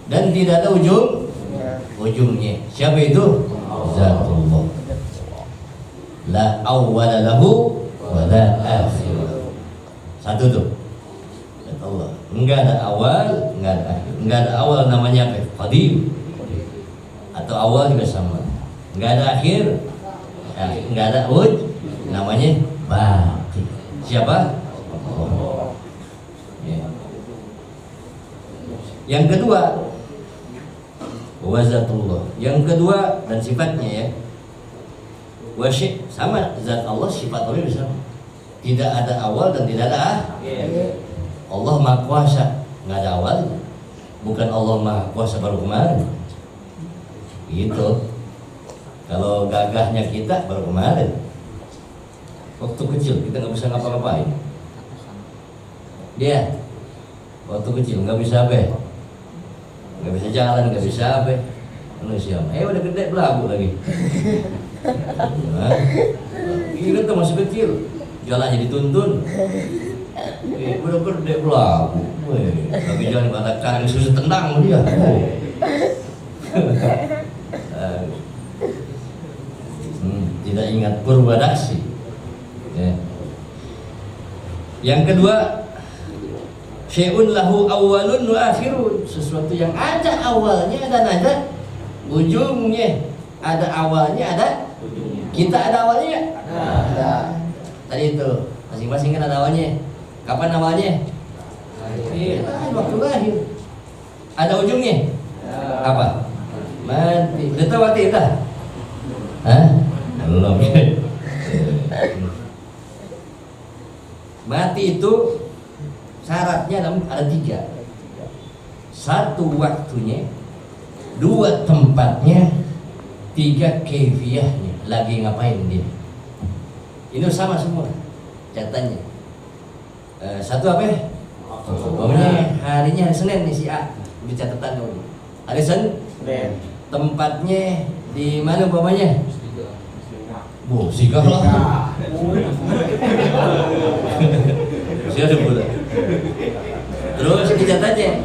dan tidak ada ujungnya. Siapa itu? Zatullah. La awwala lahu wa la akhir. Satu tuh. Allah. Enggak ada awal, enggak ada akhir. Enggak ada awal namanya apa? Qadim. Atau awal juga sama. Enggak ada akhir, enggak ada namanya baqi. Siapa? Allah. Ya. Yang kedua, wazatullah. Yang kedua dan sifatnya ya. Wasy sama zat Allah, sifat Allah sama. Tidak ada awal dan tidak ada akhir. Allah Maha Kuasa, enggak ada awal. Bukan Allah Maha Kuasa baru kemarin. Gitu. Kalau gagahnya kita baru kemarin. Waktu kecil kita nggak bisa ngapa-ngapain. Dia waktu kecil nggak bisa apa? Nggak bisa jalan, nggak bisa apa? Manusia. Udah gede belagu lagi. Nah, ini kan masih kecil, jalannya dituntun. Udah gede belagu. Lagi jalan pada kaki susu tendang dia. Tidak ingat Purwadaksi ya. Yang kedua, syai'un lahu awwalun wa akhirun, sesuatu yang ada awalnya dan ada ujungnya. Ada awalnya, ada ujungnya. Kita ada awalnya? Ada. Tadi itu masing-masing kan ada awalnya. Kapan awalnya? Iya, waktu lahir. Ada ujungnya? Apa? Mati. Udah tahu mati dah? Hah? Belum. Mati itu syaratnya ada 3. 1 waktunya, 2 tempatnya, 3 kefiahnya. Lagi ngapain dia? Ini sama semua catatannya. 1 apa ya? Harinya hari Senin nih si A. Ini catatan dulu. Hari Senin. Tempatnya di mana umpamanya? Musika lah. Siapa pula? Terus dicatatnya.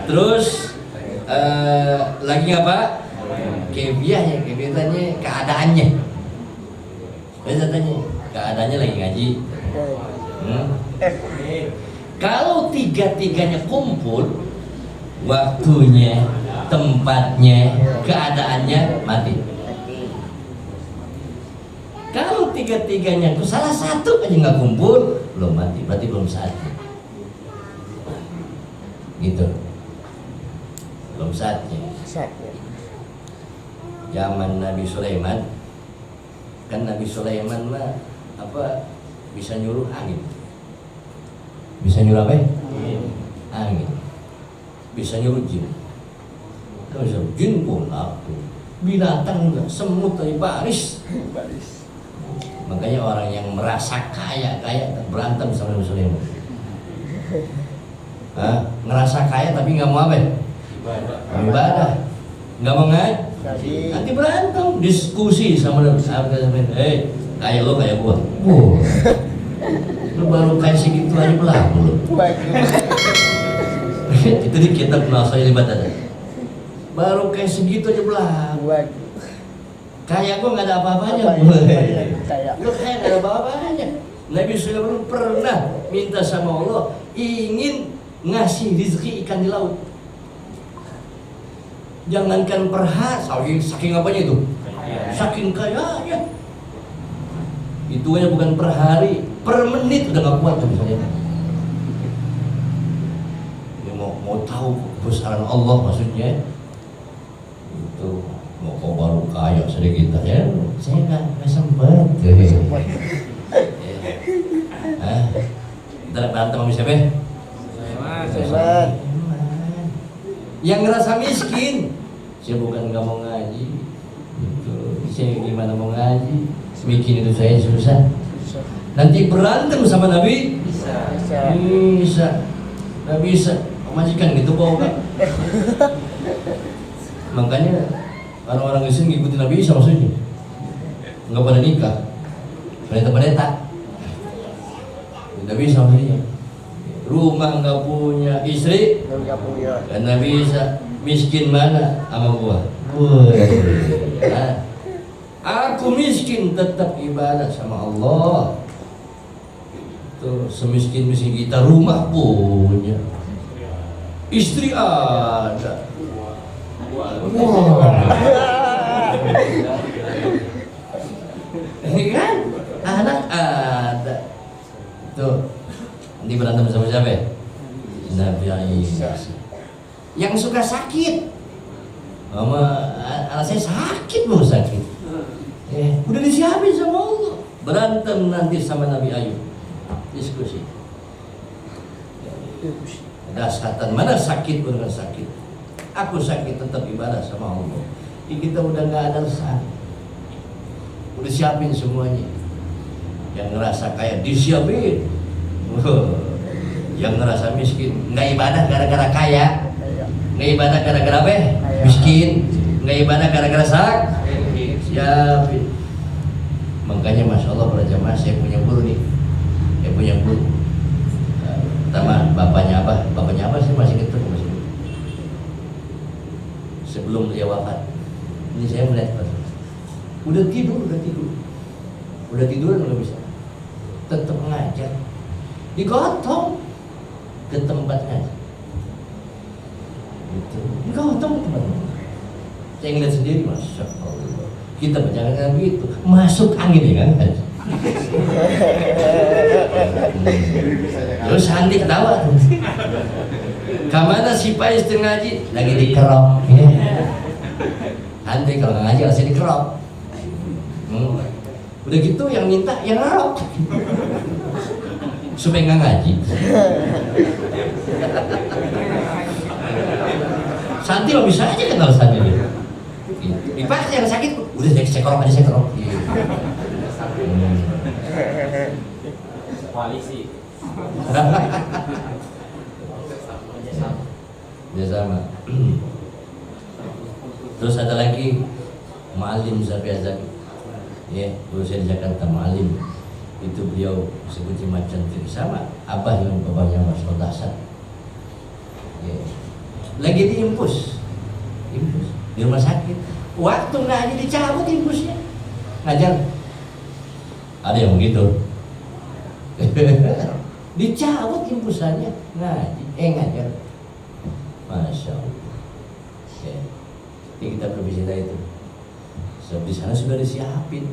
Terus lagi apa? Kebiahnya, keadaannya. Biasanya keadaannya lagi ngaji. Kalau 3-tiganya kumpul, waktunya, tempatnya, keadaannya mati. Kalau 3-tiganya salah satu aja nggak kumpul, belum mati, berarti belum saatnya. Gitu. Belum saatnya. Zaman Nabi Sulaiman, kan Nabi Sulaiman mah apa bisa nyuruh angin. Bisa nyuruh apa? Angin. Bisa nyuruh jin. Bisa jin pun aku. Binatang juga, semut dari baris. Makanya orang yang merasa kaya berantem sama Nabi Sulaiman. Ngerasa kaya tapi nggak mau apa? Ibadah. Nggak mau ngaji. Nanti berantem, diskusi sama Nabi Sulaiman. Kayak lo kayak gua. Lu baru kayak segitu aja belagu lu. Itu di kitab Nasihat Ibadah. Baru kayak segitu aja belagu. Kayak gua nggak ada apa-apanya. Lu kayak nggak ada apa-apanya. Nabi Sulaiman pernah minta sama Allah ingin ngasih rezeki ikan di laut. Jangankan per hari, saking apanya itu? Saking kayanya. Hitungannya bukan per hari, per menit udah gak kuat tuh misalnya. Ini mau tahu kebesaran Allah maksudnya. Itu mau kau baru kaya sedikit ya, saya nggak sempat. Kita berantem sama siapa? Yang ngerasa miskin, saya bukan nggak mau ngaji, itu saya gimana mau ngaji, bikin itu saya susah. Nanti berantem sama Nabi, bisa, nggak bisa. Majikan gitu kok kan? Makanya orang-orang Islam ngikutin Nabi Isa maksudnya, nggak pada nikah, pendeta. Nabi Isa maksudnya, rumah nggak punya, istri nggak punya, dan Nabi Isa miskin mana sama gua. Nah, aku miskin tetap ibadah sama Allah. Tuh semiskin kita rumah punya, istri ada. Ini kan anak ada. Tuh nanti berantem sama siapa ya? Nabi Isa. Yang suka sakit, mama anak saya sakit mau sakit, udah disiapin sama Allah. Berantem nanti sama Nabi Ayub, diskusi. Dasatan mana sakit pun nggak sakit. Aku sakit tetap ibadah sama Allah. Ini kita udah nggak ada resah, udah siapin semuanya. Yang ngerasa kaya disiapin, yang ngerasa miskin nggak ibadah gara-gara kaya, nggak ibadah gara-gara apa? Miskin, nggak ibadah gara-gara siapin. Makanya masya Allah para jamaah, saya punya guru nih, saya punya guru. Pertama bapaknya apa sih masih ketemu masih. Sebelum dia wafat, ini saya melihat udah tidur nggak bisa, tetap ngajar, digotong ke tempat ngajar, gitu. Digotong ke tempat ngajar. Saya ngeliat sendiri, masya Allah. Kita berjalan begitu, masuk angin ya kan? Terus Sandi ketawa tuh. Kamana si Pak istri ngaji lagi dikerok. Sandi kalau nggak ngaji harusnya dikerok. Udah gitu yang minta yang ngerok supaya nggak ngaji. Santi lo bisa aja kenal Sandi dia. Dipaksa yang sakit, udah saya kerok aja. Koalisi. Ya sama. Terus ada lagi Ma'alim Zabi Azabi, ya, guru saya di Jakarta, Ma'alim. Itu beliau seperti macan sama abah yang bapaknya Mas Odasat, ya. Lagi diimpus di rumah sakit. Waktu ngaji dicabut impusnya, ngajar. Ada yang begitu. Dicabut impusannya, ngajar. Masya Allah. Ya. Ini kita berbicara itu. Sebab di sana sudah disiapin.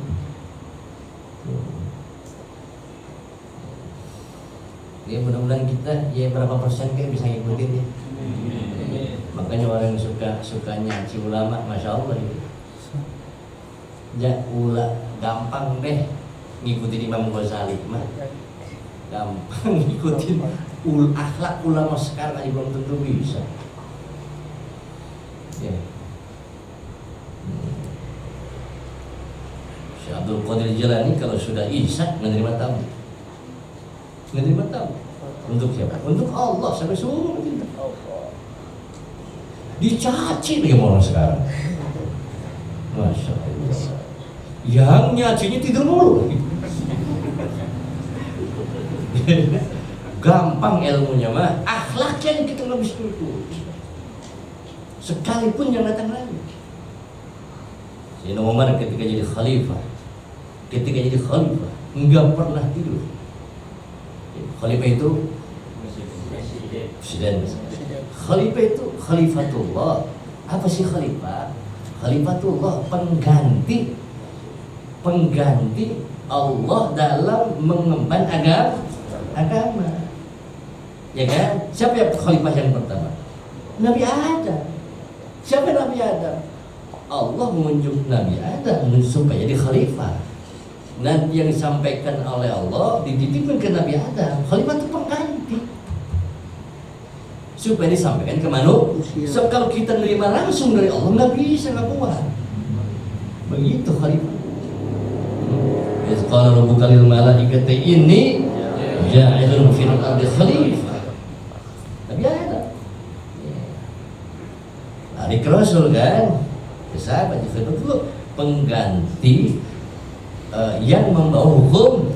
Ya mudah-mudahan kita ya berapa persen kayak bisa ngikutin ya. Makanya orang yang sukanya ngaji ulama, masya Allah ya. Gampang deh ngikutin Imam Ghazali mah. Gampang ngikutin akhlak ulama sekarang aja belum tentu bisa. Ya. Syekh Abdul Qadir Jilani kalau sudah isya menerima tamu. Untuk siapa? Untuk Allah sampai seumur kita. Dicaci dengan orang sekarang. Masya Allah. Yang nyacinya tidur mulu. Gampang ilmunya mah, akhlaknya yang kita nggak bisa ikut. Sekalipun yang datang lagi. Sayyidina Umar ketika jadi khalifah nggak pernah tidur. Khalifah itu presiden. Khalifah itu khalifatullah, Apa sih khalifah? Khalifatullah, pengganti Allah dalam mengemban agama. Ya kan? Siapa yang khalifah yang pertama? Nabi Adam. Siapa Nabi Adam? Allah menunjuk Nabi Adam supaya jadi khalifah. Dan yang disampaikan oleh Allah dititipkan ke Nabi Adam. Khalifah itu pengganti. Supaya disampaikan ke manusia. So, kalau kita nerima langsung dari Allah nggak bisa, nggak kuat. Begitu khalifah. Qala rabbuka lil malaikati inni ja'ilun fil ardi khalifah. Nabi Adam. Hari Rasul kan, sahabat itu pengganti yang membawa hukum.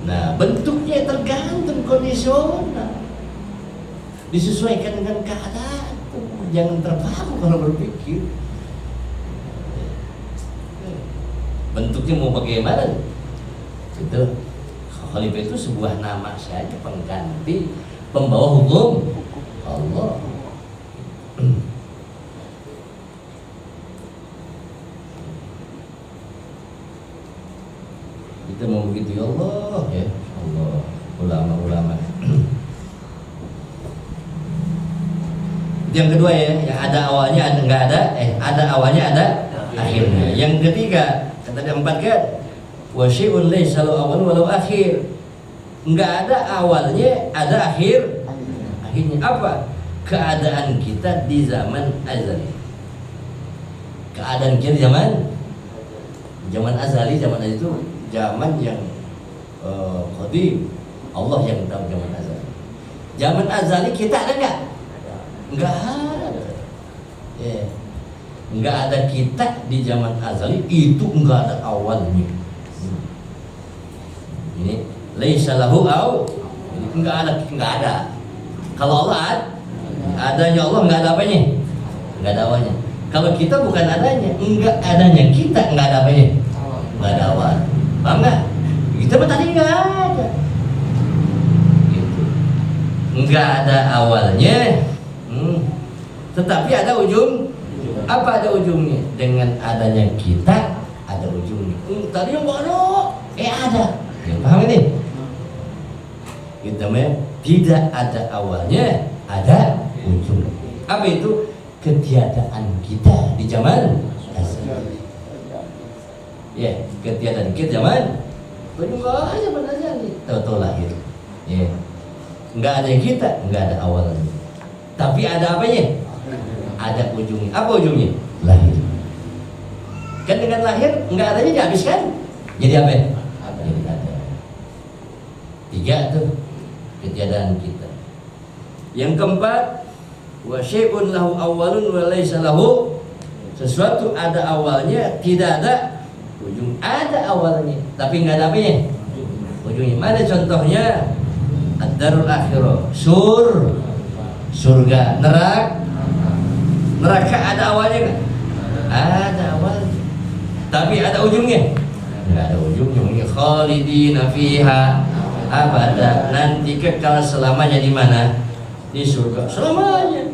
Nah, bentuknya tergantung kondisional, disesuaikan dengan keadaan. Jangan terpaku kalau berpikir bentuknya mau bagaimana. Itu khalifah itu sebuah nama saja, pengganti, pembawa hukum Allah. Kita mau begitu, ya Allah, ya Allah, ulama-ulama. Yang kedua ya, yang ada awalnya, ada nggak ada, ada awalnya, ada akhirnya. Yang ketiga, kata keempat kan, wa syai'un laysa lahu awal walau akhir. Enggak ada awalnya, ada akhirnya. Apa? Keadaan kita di zaman azali. Keadaan kita di zaman azali. Zaman itu zaman yang qadim. Allah yang tahu zaman azali. Zaman azali kita ada enggak? Enggak ada. Ya. Enggak ada kita di zaman azali, itu enggak ada awalnya. Ini laisa lahu aw, enggak ada. Kalau Allah adanya Allah enggak ada apanya? Enggak ada awalnya. Kalau kita bukan adanya, enggak adanya kita enggak ada apanya? Enggak ada awal. Paham enggak? Kita tadi enggak ada. Gitu. Enggak ada awalnya. Tetapi ada ujung. Apa ada ujungnya? Dengan adanya kita ada ujungnya. Tadi yang enggak ada. Ya, paham ini? Kita tidak ada awalnya, ada ujung. Apa itu? Ketiadaan kita di zaman azali. Ya, ketiadaan kita zaman enggak ada pada azali. Tahu-tahu lahir. Ya. Enggak ada kita, enggak ada awalnya. Tapi ada apanya? Ada ujungnya. Apa ujungnya? Lahir. Kan dengan lahir enggak adanya dihabiskan. Jadi apa? Jadi ada. Tiga tuh ketiadaan kita. Yang keempat, wa syai'un lahu awwalun wa laysa lahu, sesuatu ada awalnya, tidak ada ujung. Ada awalnya, tapi enggak ada apanya? Ujungnya. Mana contohnya? Ad-darul akhirah, surga, neraka ada awalnya kan? Ada awalnya, tapi ada ujungnya? Enggak ada ujungnya. Khalidina fiha abada, nanti kekal selamanya di mana? Di surga selamanya.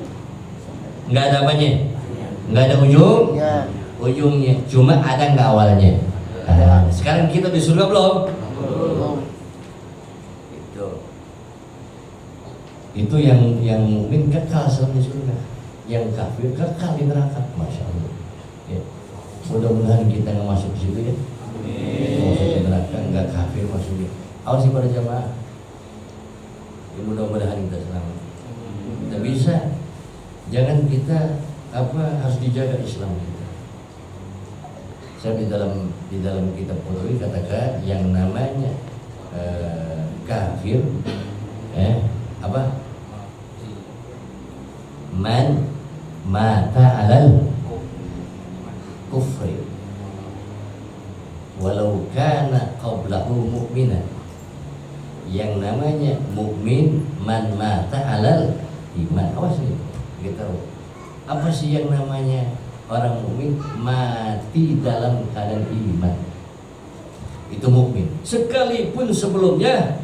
Enggak ada apanya? Enggak ada ujungnya. Cuma ada enggak awalnya? Ada. Sekarang kita di surga belum? Itu yang mukmin kekal selamanya di surga. Yang kafir kekal di neraka. Masya Allah. Ya. Mudah-mudahan kita nggak masuk ke situ ya. Masuk ke neraka, nggak kafir masuknya. Awas sih para jamaah. Ya, mudah-mudahan kita selamat. Kita bisa. Jangan kita harus dijaga Islam kita. Saya di dalam kitab Qur'an katakan yang namanya kafir, man mata alal kufri walau kana qablahu mu'minan. Yang namanya mukmin man mata alal iman. Awas nih, kita tahu apa sih yang namanya orang mukmin? Mati dalam keadaan iman, itu mukmin sekalipun sebelumnya.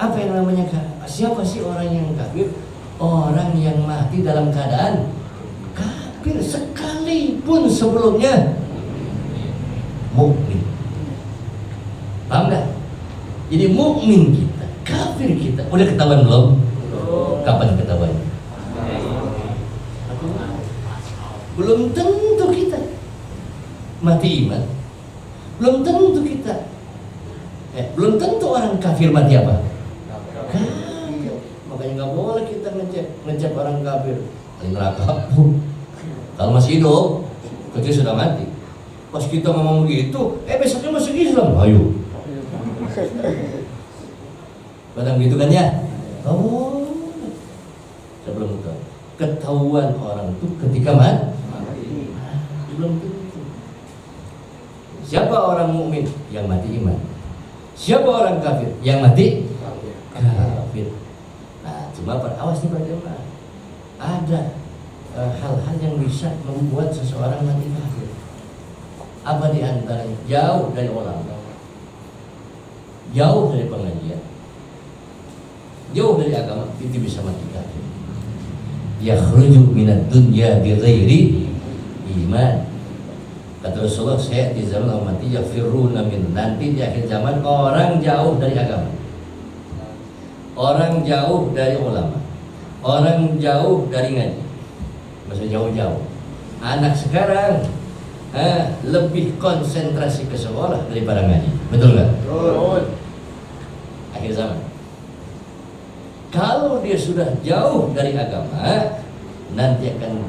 Apa yang namanya Siapa sih orang yang kafir? Orang yang mati dalam keadaan kafir sekalipun sebelumnya mukmin. Paham gak? Jadi mukmin kita, kafir kita, udah ketahuan belum? Kapan ketahuannya? Belum tentu kita mati iman. Belum tentu kita. Belum tentu orang kafir mati apa? Kafir. Makanya nggak boleh kita ngecap orang kafir. Paling neraka. Kalau masih hidup, kecuali sudah mati. Pas kita ngomong begitu, besoknya masuk Islam. Ayo. Kadang gitu kan ya? Oh, sebelum itu ketahuan orang itu ketika mati. Belum tentu. Siapa orang mukmin yang mati iman? Siapa orang kafir yang mati kafir? Nah, cuma awas nih Pak Jemaah. Ada hal-hal yang bisa membuat seseorang mati kafir. Apa di antaranya? Jauh dari ulama, jauh dari pengajian, jauh dari agama, itu bisa mati kafir. Yakhruju minad dunya bighairi iman. Kata Rasulullah, saya di zaman mati yafirruna min, nanti di akhir zaman orang jauh dari agama, orang jauh dari ulama, orang jauh dari ngaji. Maksudnya jauh-jauh. Anak sekarang lebih konsentrasi ke sekolah daripada ngaji. Betul nggak? Betul. Akhir zaman. Kalau dia sudah jauh dari agama, nanti akan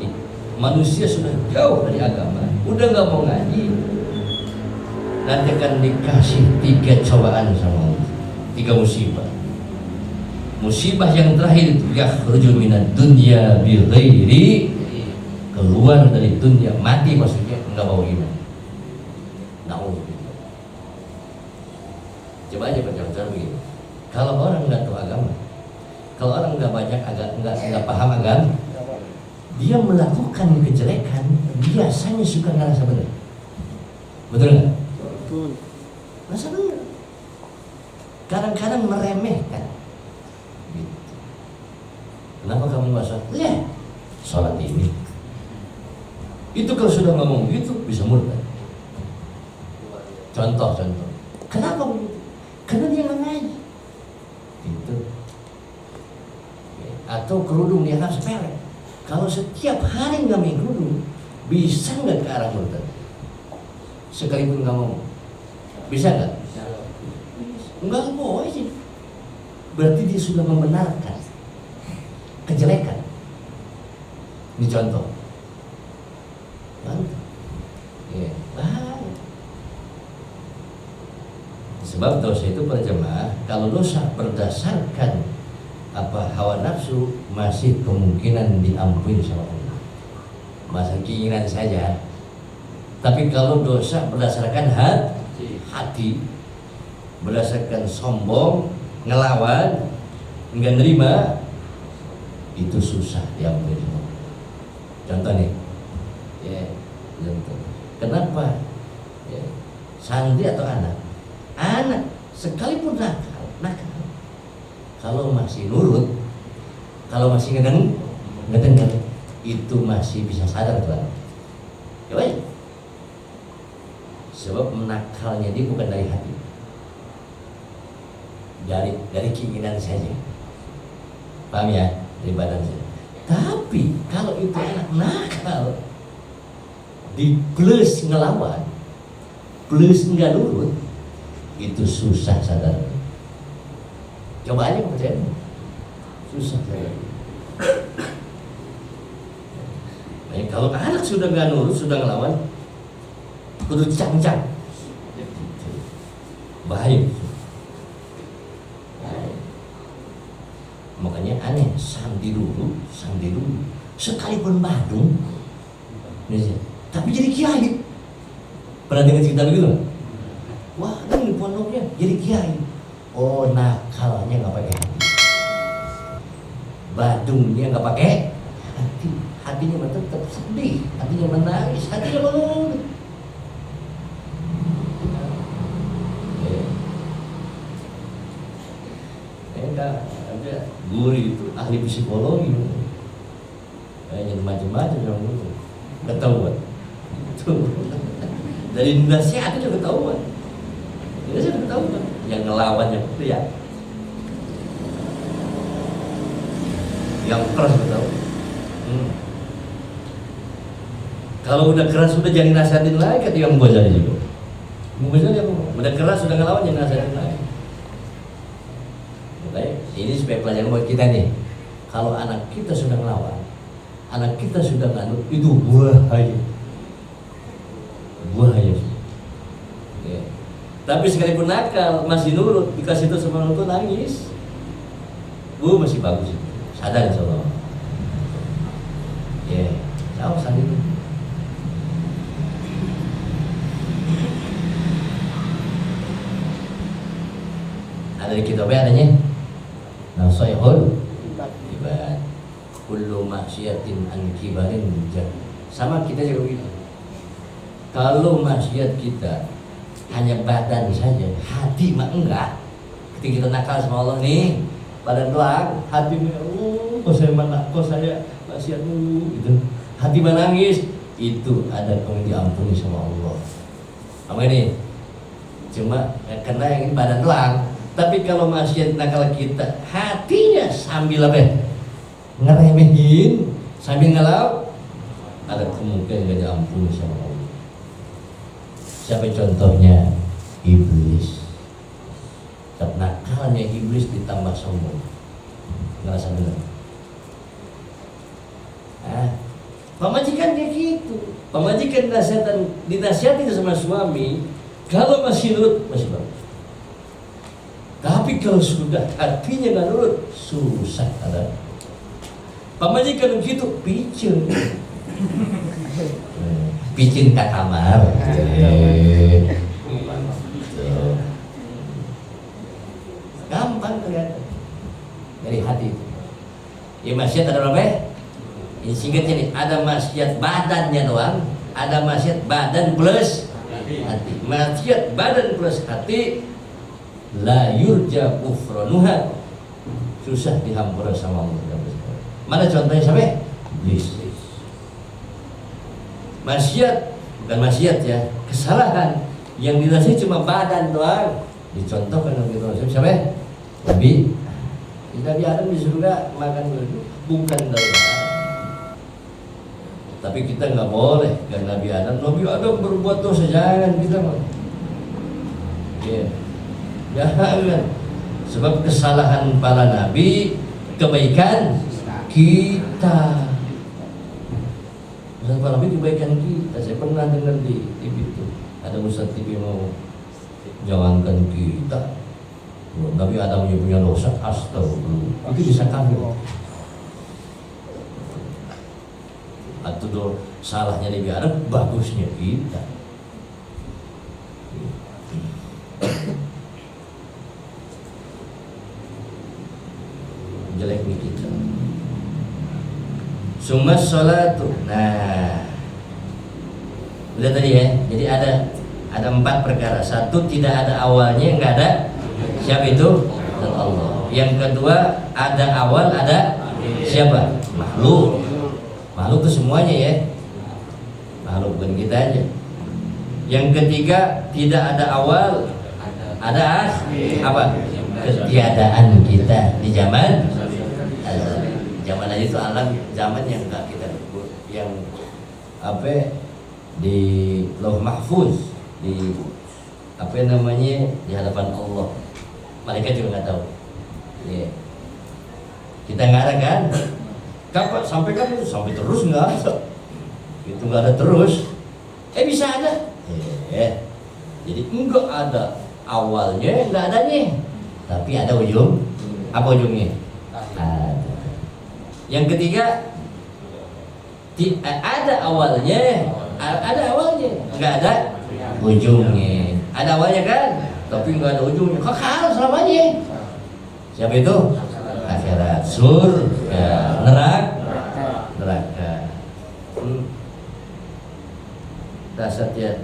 manusia sudah jauh dari agama, udah nggak mau ngaji, nanti akan dikasih 3 cobaan sama Allah, 3 musibah. Musibah yang terakhir itu yakhruju minad dunya bighairi, keluar dari dunia, mati maksudnya nggak mau iman. Nauzubillah. Coba aja baca begini. Kalau orang nggak tahu agama, kalau orang nggak banyak nggak paham agama, dia melakukan kejelekan biasanya suka ngerasa benar. Betul nggak? Betul. Ngerasa benar. Kadang-kadang meremehkan. Gitu. Kenapa kamu nggak sholat? Ya, sholat ini. Itu kalau sudah ngomong gitu bisa murtad. Contoh. Kenapa begitu? Karena dia nggak ngaji. Gitu. Atau kerudung dia nggak sepele. Kalau setiap hari nggak pakai kerudung, bisa nggak ke arah murtad? Sekalipun nggak ngomong, bisa nggak? Nggak boleh sih. Berarti dia sudah membenarkan kejelekan. Ini contoh. Ya, bahaya. Sebab dosa itu berjemaah. Kalau dosa berdasarkan hawa nafsu, masih kemungkinan diampuni sama Allah, masa keinginan saja. Tapi kalau dosa berdasarkan hati, berdasarkan sombong, ngelawan, enggak nerima, itu susah diampuni sama Allah. Contoh nih, contoh. Kenapa santri atau anak sekalipun nakal, kalau masih nurut, kalau masih ngedengar, itu masih bisa sadar tuh. Coba aja. Sebab menakalnya dia bukan dari hati, dari keinginan saja. Paham ya? Dari badan saja. Tapi kalau itu anak nakal, di plus ngelawan, plus nggak nurut, itu susah sadar. Coba aja percaya, susah saya. Nah, kalau anak sudah nggak nurut, sudah ngelawan, kudu cang-cang, bahaya. Makanya aneh, sandi dulu, sekalipun badung, tapi jadi kiai. Pernah dengar cerita begitu? Wah, kan di pondoknya jadi kiai. Oh, nakalnya nggak pakai hati, badungnya nggak pakai hati, hatinya tetap sedih, hatinya menangis, hatinya mengeluh. Enggak, ada Guru itu ahli psikologi, kayaknya macam-macam yang itu ketahuan. Tuh. Dari nasihat itu ketahuan. Ini saya ketahuan. Yang ngelawan yang itu ya. Yang keras ketahuan. Kalau udah keras udah jangan nasihatin lagi, kata yang Ghazali juga. Ghazali apa? Udah keras udah ngelawan jangan nasihatin lagi. Ini supaya pelajaran buat kita nih. Kalau anak kita sudah ngelawan, anak kita sudah nganut, itu bahaya. Bahaya. Ya. Tapi sekalipun nakal masih nurut, dikasih itu sama orang tua nangis. Masih bagus. Sadar insyaallah. Ya, jauh sadar. Ada di kitabnya adanya. Nasaihul ibad kullu maksiatin an kibarin bijak. Sama kita juga begitu. Kalau maksiat kita hanya badan saja, hati mah enggak. Ketika kita nakal sama Allah nih, badan doang, hati kok saya maksiat gitu. Hati menangis, itu ada yang diampuni sama Allah. Apa ini? Cuma karena yang ini badan doang. Tapi kalau maksiat nakal kita, hatinya sambil apa? Ngeremehin, sambil ngelau, ada kemungkinan gak diampuni sama Allah. Siapa contohnya? Iblis. Nakalnya iblis ditambah sombong, ngerasa benar. Pemajikan kayak gitu. Pemajikan dinasihatin sama suami, kalau masih nurut masih bagus. Tapi kalau sudah hatinya nggak nurut, susah ada. Pemajikan begitu, picin ke kamar. Gampang ternyata dari hati itu. Ya maksiat ada berapa? Ini singkatnya nih, ada maksiat badannya doang, ada maksiat badan plus hati. Maksiat badan plus hati, la yurja kufranuha, susah dihampura sama Allah. Mana contohnya sampai? Iblis. Maksiat, bukan maksiat ya, kesalahan yang dinasih cuma badan doang. Dicontohkan oleh Rasul siapa? Nabi Adam di surga makan dulu, bukan dari Adam. Tapi kita nggak boleh kan Nabi Adam berbuat dosa, jangan kita mau. Ya. Jangan. Sebab kesalahan para nabi, kebaikan kita. Kesalahan para nabi kebaikan kita. Saya pernah dengar di TV itu, ada Ustaz TV mau jangankan kita, Nabi Adam punya dosa, astagfirullah, itu bisa kafir. Atau salahnya Nabi Adam, bagusnya kita. Jeleknya kita. Summa sholatu. Nah, udah tadi ya. Jadi ada 4 perkara. Satu, tidak ada awalnya, nggak ada. Siapa itu? Allah. Yang kedua, ada awal, ada siapa? Makhluk. Makhluk itu semuanya ya. Makhluk bukan kita aja. Yang ketiga, tidak ada awal, ada apa? Ketiadaan kita di zaman aja itu alam, zaman yang enggak kita yang apa di Lauh Mahfuz, di apa namanya, di hadapan Allah. Mereka juga nggak tahu. Ya. Kita nggak ada kan? Kapan sampai kan itu sampai terus nggak ada. Itu nggak ada terus. Bisa ada. Jadi enggak ada awalnya, nggak adanya. Tapi ada ujung. Apa ujungnya? Ada. Yang ketiga, ada awalnya, nggak ada ujungnya. Ada awalnya kan, tapi nggak ada ujungnya. Kekal selamanya. Siapa itu? Akhirat, surga, neraka. Dasar ya.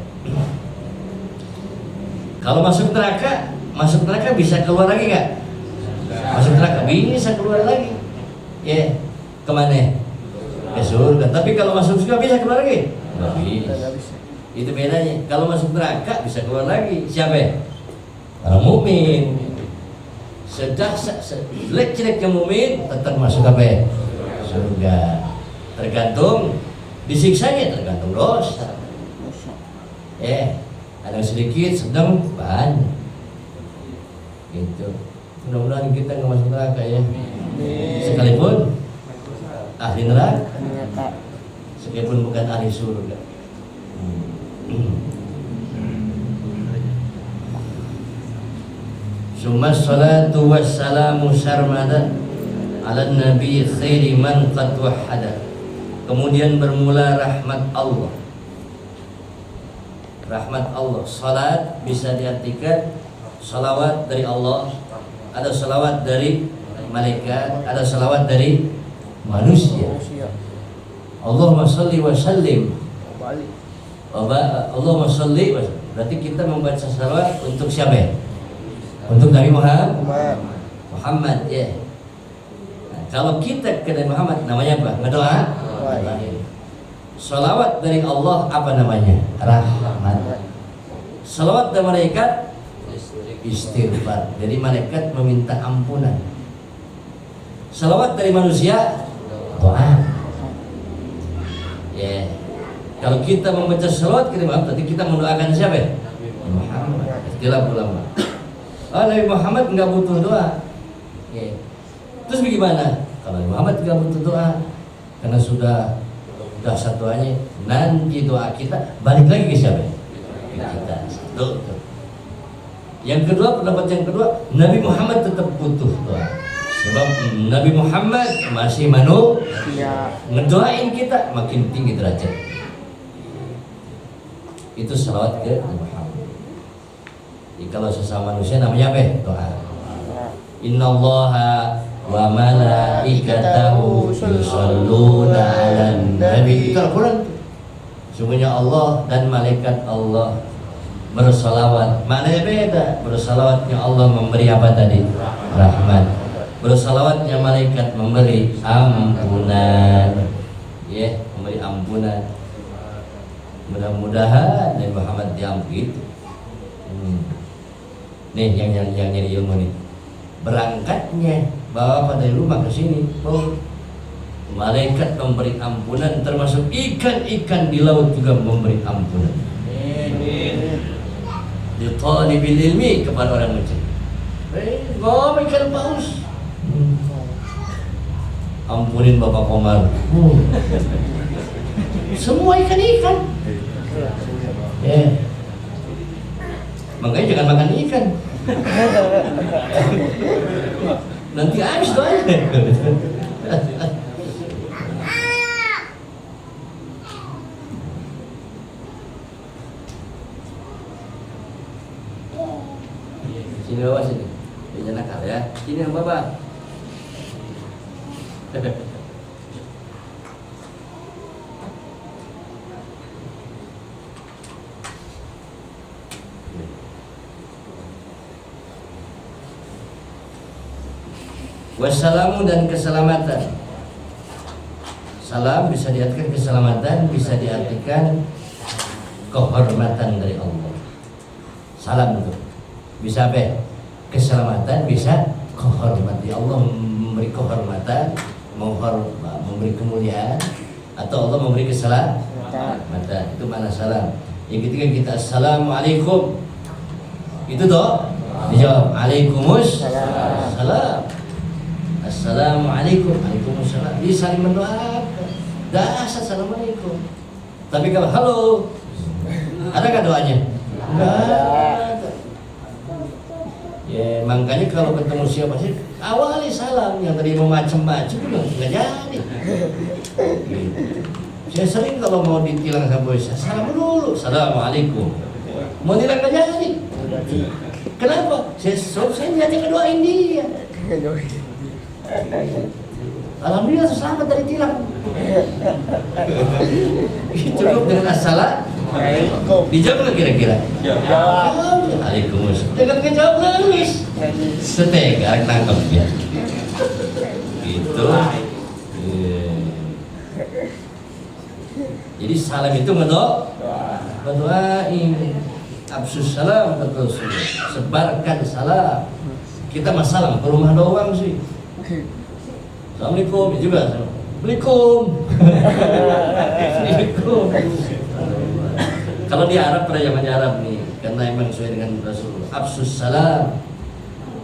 Kalau masuk neraka bisa keluar lagi nggak? Masuk neraka bisa keluar lagi. Ya, kemana? Ke surga. Tapi kalau masuk surga bisa keluar lagi? Nggak bisa. Itu bedanya. Kalau masuk neraka bisa keluar lagi. Siapa? Orang mukmin. Jelek-jeleknya mukmin tetap masuk apa? Surga. Tergantung disiksanya, tergantung dosa. Ada sedikit, sedang, banyak. Gitu. Mudah-mudahan kita nggak masuk neraka ya. Sekalipun ahli neraka, sekalipun bukan ahli surga. Summa salatu wassalamu sarmada ala nabi khairi man qad wahada. Kemudian bermula rahmat Allah. Rahmat Allah. Salat bisa diartikan salawat dari Allah, ada salawat dari malaikat, ada salawat dari manusia. Allahumma salli wa sallim. Allahumma salli, berarti kita membaca salawat untuk siapa? Untuk Nabi Muhammad ya. Nah, kalau kita ke Nabi Muhammad namanya apa? Ngedoa. Salawat dari Allah apa namanya? Rahmat. Salawat dari malaikat istighfar. Jadi malaikat meminta ampunan. Salawat dari manusia doa. Ya. Kalau kita membaca salawat kita berarti kita mendoakan siapa? Muhammad. Istilah ulama. Nabi Muhammad nggak butuh doa. Ya. Terus bagaimana? Kalau Nabi Muhammad nggak butuh doa, karena sudah satu doanya, nanti doa kita balik lagi ke siapa? Kita. Satu. Yang kedua, pendapat yang kedua, Nabi Muhammad tetap butuh doa. Sebab Nabi Muhammad masih manusia. Ngedoain kita makin tinggi derajat. Itu salawat ke Nabi Muhammad. Jadi kalau sesama manusia namanya apa? Doa. Innallaha wa malaikatahu yusholluna 'alan nabi. Itu Al-Quran. Sungguhnya Allah dan malaikat Allah bersalawat. Maknanya beda. Bersalawatnya Allah memberi apa tadi? Rahmat. Bersalawatnya malaikat memberi ampunan. Ya, memberi ampunan. Mudah-mudahan Nabi Muhammad diampuni. Nih yang nyari ilmu nih. Berangkatnya bawa dari rumah ke sini, malaikat memberi ampunan, termasuk ikan-ikan di laut juga memberi ampunan. Di talibil ilmi kepada orang mencari. Bawa ikan paus. Ampunin Bapak Komar. Semua ikan-ikan. Makanya jangan makan ikan. Nanti habis tuh aja. Sini bawa sini. Jangan nakal ya. Sini yang Bapak. Wassalamu dan keselamatan. Salam bisa diartikan keselamatan, bisa diartikan kehormatan dari Allah. Salam itu bisa apa? Keselamatan, bisa kehormatan. Allah memberi kehormatan, memberi kemuliaan, atau Allah memberi keselamatan. Itu mana salam. Yang ketiga kita assalamualaikum. Itu toh dijawab alaikumussalam. Assalamualaikum, waalaikumsalam. Dia saling mendoakan. Dasar assalamualaikum. Tapi kalau halo, ada nggak doanya? Nggak. Ya makanya kalau ketemu siapa sih awali salam, yang tadi mau macam-macam nggak jadi. Saya sering kalau mau ditilang sama bos, salam dulu, assalamualaikum. Mau tilang nggak jadi. Kenapa? Saya niatnya ngedoain dia. Alhamdulillah selamat dari tilang. Cukup dengan assalamualaikum. Dijawab nggak kira-kira? Jawab. Waalaikumsalam. Jangan ngejawab nangis. Setega nangkep ya. Gitu. Jadi salam itu ngedoain. Absus salam betul, sebarkan salam. Kita mah salam ke rumah doang sih. Assalamualaikum juga. Assalamualaikum. Kalau di Arab pada zamannya Arab nih, karena emang sesuai dengan Rasulullah. Absus salam.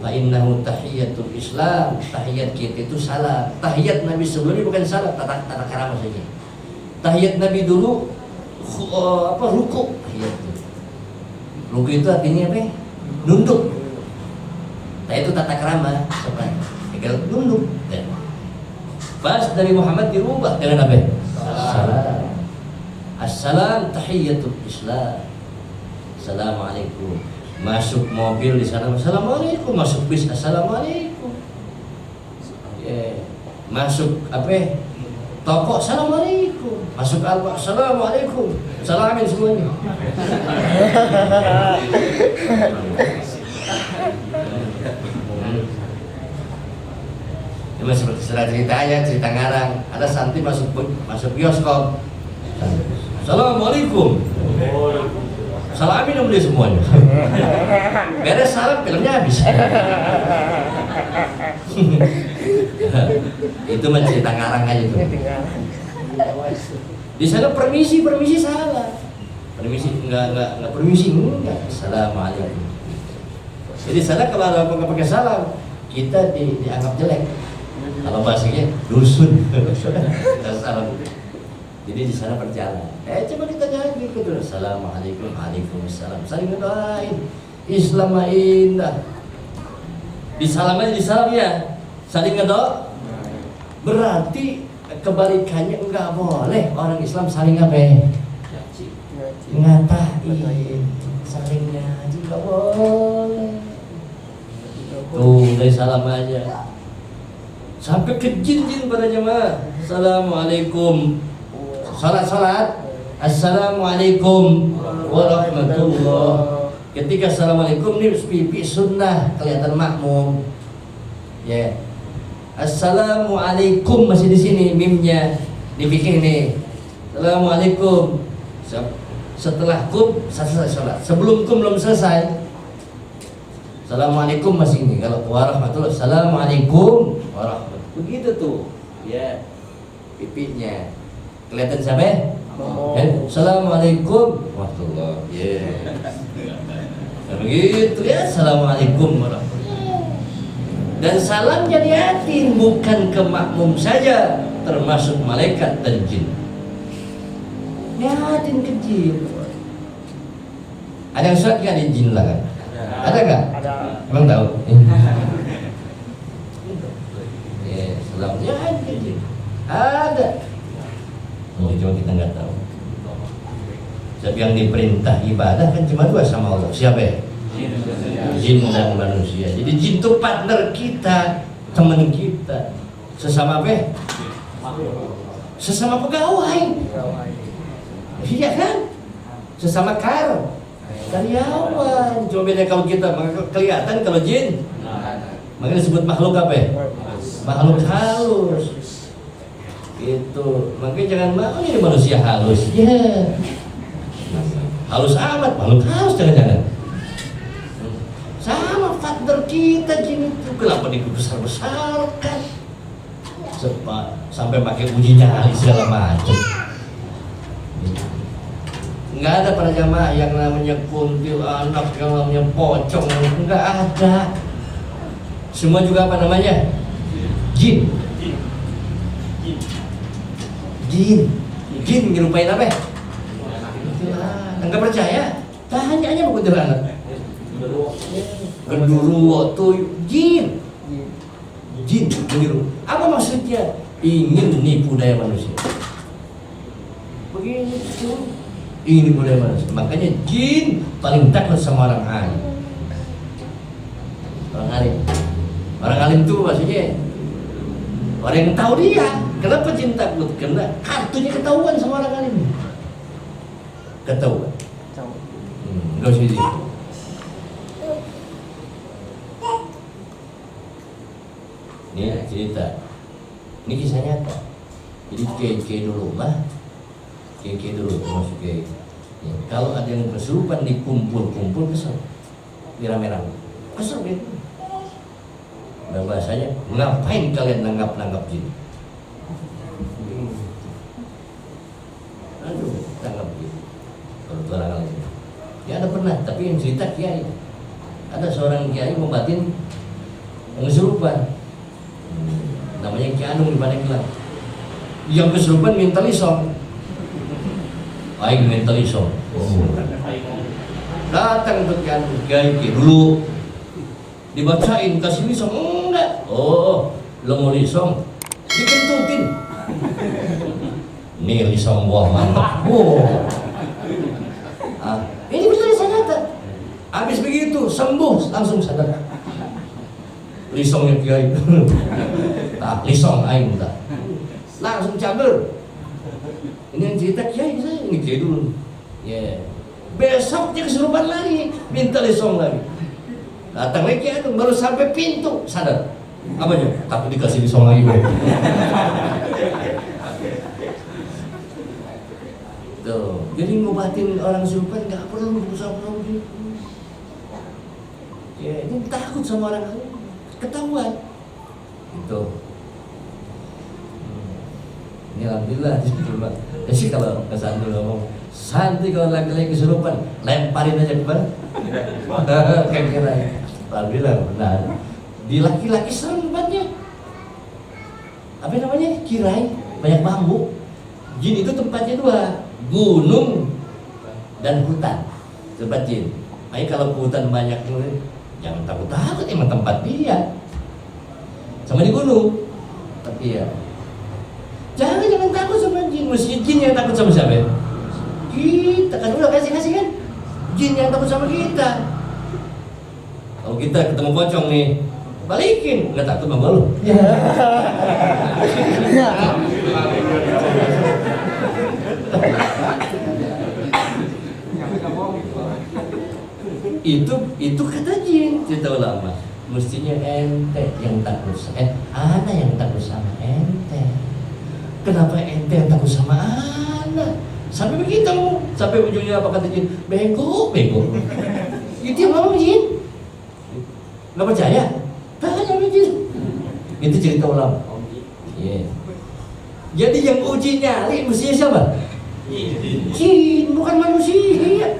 Fa innahu tahiyatul Islam. Tahiyat kita itu salam. Tahiyat Nabi sebelumnya bukan salam, tata krama saja. Tahiyat Nabi dulu ruku. Tahiyat itu. Ruku itu artinya apa? Nunduk. Nah itu tata krama sebenarnya. Kalau nunduk. Pas dari Muhammad dirubah dengan apa? Salam. Assalam tahiyatul Islam. Assalamualaikum. Masuk mobil di sana, assalamualaikum. Masuk bis, assalamualaikum. Masuk apa? Toko, assalamualaikum. Masuk alfa, assalamualaikum. Salamin semuanya. Cuma seperti ceritanya, cerita ngarang. Ada santri masuk bioskop. Assalamualaikum. Salamin dong dia semuanya. Beres salam, filmnya habis. Itu mah cerita ngarang aja tuh. Di sana permisi salah. Permisi enggak permisi enggak. Assalamualaikum. Jadi sana kalau ada apa pakai salam, kita dianggap jelek. Kalau bahasanya dusun. Salam. Jadi di sana berjalan. Coba kita jalan gitu. Assalamualaikum, waalaikumsalam. Saling ngedoain. Islam mah indah. Disalam aja disalam ya. Saling ngedoa. Berarti kebalikannya enggak boleh orang Islam saling apa? Ngatain. Saling ngaji enggak boleh. Tuh, dari salam aja. Sampai ke jin pada jemaah. Assalamualaikum. Salat. Assalamualaikum warahmatullah. Ketika assalamualaikum ini pipi sunnah kelihatan makmum. Ya. Assalamualaikum masih di sini mimnya dibikin nih. Assalamualaikum. Setelah kum selesai salat. Sebelum kum belum selesai. Assalamualaikum masih ini. Kalau warahmatullah. Assalamualaikum warahmatullah. Begitu tuh. Ya. Pipinya. Kelihatan siapa? Assalamualaikum warahmatullah. Begitu ya. Assalamualaikum warahmatullah. Dan salamnya diatin bukan ke makmum saja, termasuk malaikat dan jin. Diatin ke jin. Ada yang surat nggak di jin lah kan? Ada nggak? Ada. Emang tahu? Salamnya ada jin. Ada. Cuma kita nggak tahu. Sebab yang diperintah ibadah kan cuma dua sama Allah. Siapa ya? Jin dan manusia. Jadi jin itu partner kita, teman kita, sesama apa? Sesama pegawai. Iya kan? Sesama karyawan. Cuma beda kalau kita kelihatan kalau jin. Makanya disebut makhluk apa ya? Makhluk halus. Itu. Makanya jangan mau ini manusia halus. Ya. Halus amat, makhluk halus jangan-jangan. Sama partner kita jin itu. Kenapa dibesar-besarkan? Sampai pakai uji nyali segala macam. Nggak ada para jamaah yang namanya kuntil anak, yang namanya pocong, nggak ada. Semua juga apa namanya? Jin. Jin nyerupain apa? Enggak percaya? Tanya aja mau kuntilanak. Genderuwo tuh jin meniru. Apa maksudnya? Ingin nipu daya manusia. Begitu. Ingin nipu daya manusia. Makanya jin paling takut sama orang alim. Orang alim itu maksudnya orang yang tahu dia. Kenapa jin takut? Karena kartunya ketahuan sama orang alim. Ketahuan. Enggak usah itu. Ini cerita Ini kisah nyata. Jadi kiai dulu termasuk kiai. Ya, kalau ada yang kesurupan dikumpul kesel, dirame-rame, kesel gitu. Nah bahasanya, ngapain kalian nanggap jin? Aduh, tanggap jin. Kalau orang lain. Ya ada pernah, tapi yang cerita kiai. Ada seorang kiai ngobatin yang kesurupan. Namanya Ki Anung di Pandeglang. Yang kesurupan minta lisong. Aing minta lisong. Datang ke Ki Anung, Kiai dulu dibacain kasih lisong, enggak. Oh, lo mau lisong? Dikentutin. Nih lisong buah mantap. Ini benar nyata. Habis begitu sembuh langsung sadar. Lisongnya Kiai. Tak lisong aing tak. Langsung caber. Ini yang cerita Kiai saya, ini Kiai dulu. Ya. Besok dia kesurupan lagi, minta lisong lagi. Datang lagi Kiai baru sampai pintu sadar. Apa aja? Takut dikasih lisong lagi. Tuh, jadi ngobatin orang kesurupan nggak perlu berusaha gitu. Ya, ini takut sama orang lain, ketahuan. Itu. Ini alhamdulillah di situ Pak. Jadi kalau kesandu ngomong, santai kalau laki-laki kesurupan, lemparin aja ke mana? Kayak kira. Alhamdulillah benar. Di laki-laki serem tempatnya. Apa namanya? Kirai, banyak bambu. Jin itu tempatnya dua, gunung dan hutan. Tempat jin. Makanya kalau ke hutan banyak, jangan takut-takut, emang tempat dia. Sama di gunung. Tapi ya, jangan takut sama jin. Mesti jin yang takut sama siapa? Kita kan udah kasih kan. Jin yang takut sama kita. Kalau kita ketemu pocong nih, balikin, nggak takut sama lu. Itu kata jin, cerita ulama. Mestinya ente yang takut, ana yang takut sama ente. Kenapa ente yang takut sama ana? Sampai begitu, sampai ujungnya apa kata jin? Bego. Itu yang mau jin. Nggak percaya? Tanya sama jin. Itu cerita ulama. Yeah. Jadi yang uji nyali mestinya siapa? Jin, bukan manusia.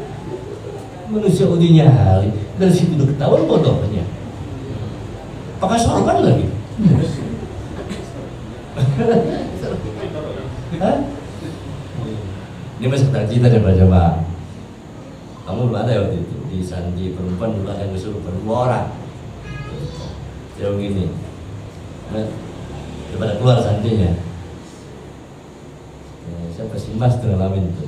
Manusia uji nyali. Dari situ udah ketahuan bodohnya. Pakai sorban lagi. Hah? Ini masih cerita coba. Kamu belum ada ya waktu itu di Sandi perempuan dulu ada yang kesurupan 2 orang. Jauh gini. Daripada keluar sandinya. Saya pasti mas tuh ngalamin itu.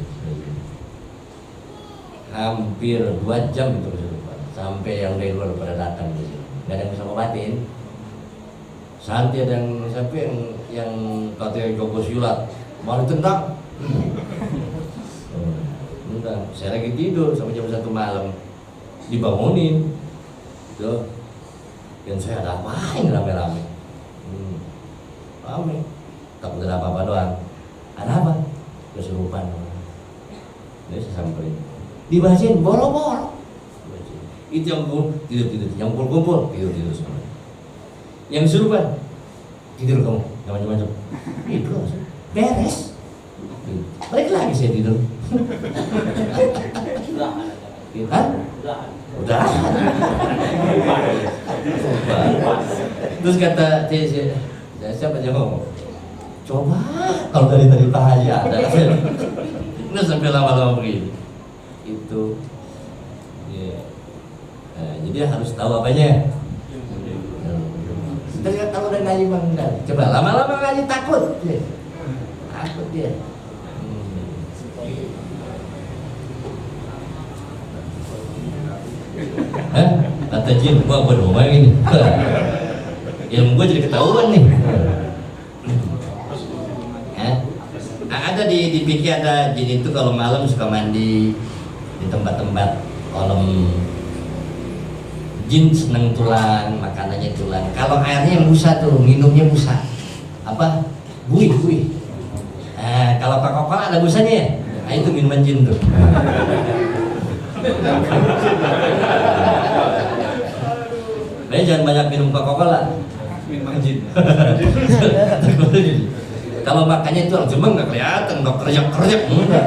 Hampir 2 jam itu kesurupan. Sampai yang dari luar pada datang di sini. Gak ada yang bisa ngobatin. Santi ada yang sampai yang katanya Joko Silat malah ditendang. Bentar, saya lagi tidur sampai jam 1 malam dibangunin. Tuh. Dan saya ada apain rame-rame. Rame. Takut ada apa-apa doang. Ada apa? Kesurupan. Jadi saya samperin. Dibacain boro-boro. Itu yang tidur, yang kumpul tidur semua. Yang kesurupan tidur kamu, jangan macam-macam. Itu beres. Balik lagi saya tidur. Hah? Udah. Terus kata siapa aja ngomong? Coba kalau dari tadi aja ada. Udah sampai lama-lama begini. Itu. Yeah. Nah, jadi harus tahu apanya. Sebenarnya kalau udah ngaji bang enggak. Coba lama-lama ngaji takut. Takut dia. Hah? Kata jin, gua berdoa ini. Ilmu gua jadi ketahuan nih. Ada di fikih ada jin itu kalau malam suka mandi di tempat-tempat kolam. Jin seneng tulang, makanannya tulang. Kalau airnya busa tuh, minumnya busa. apa? Buih. Nah, kalau Coca-Cola ada busanya ya? Nah, itu minuman jin tuh. Makanya jangan banyak minum Coca-Cola. Minuman jin. Kalau makannya itu orang Jombang nggak kelihatan, nggak kerjak enggak.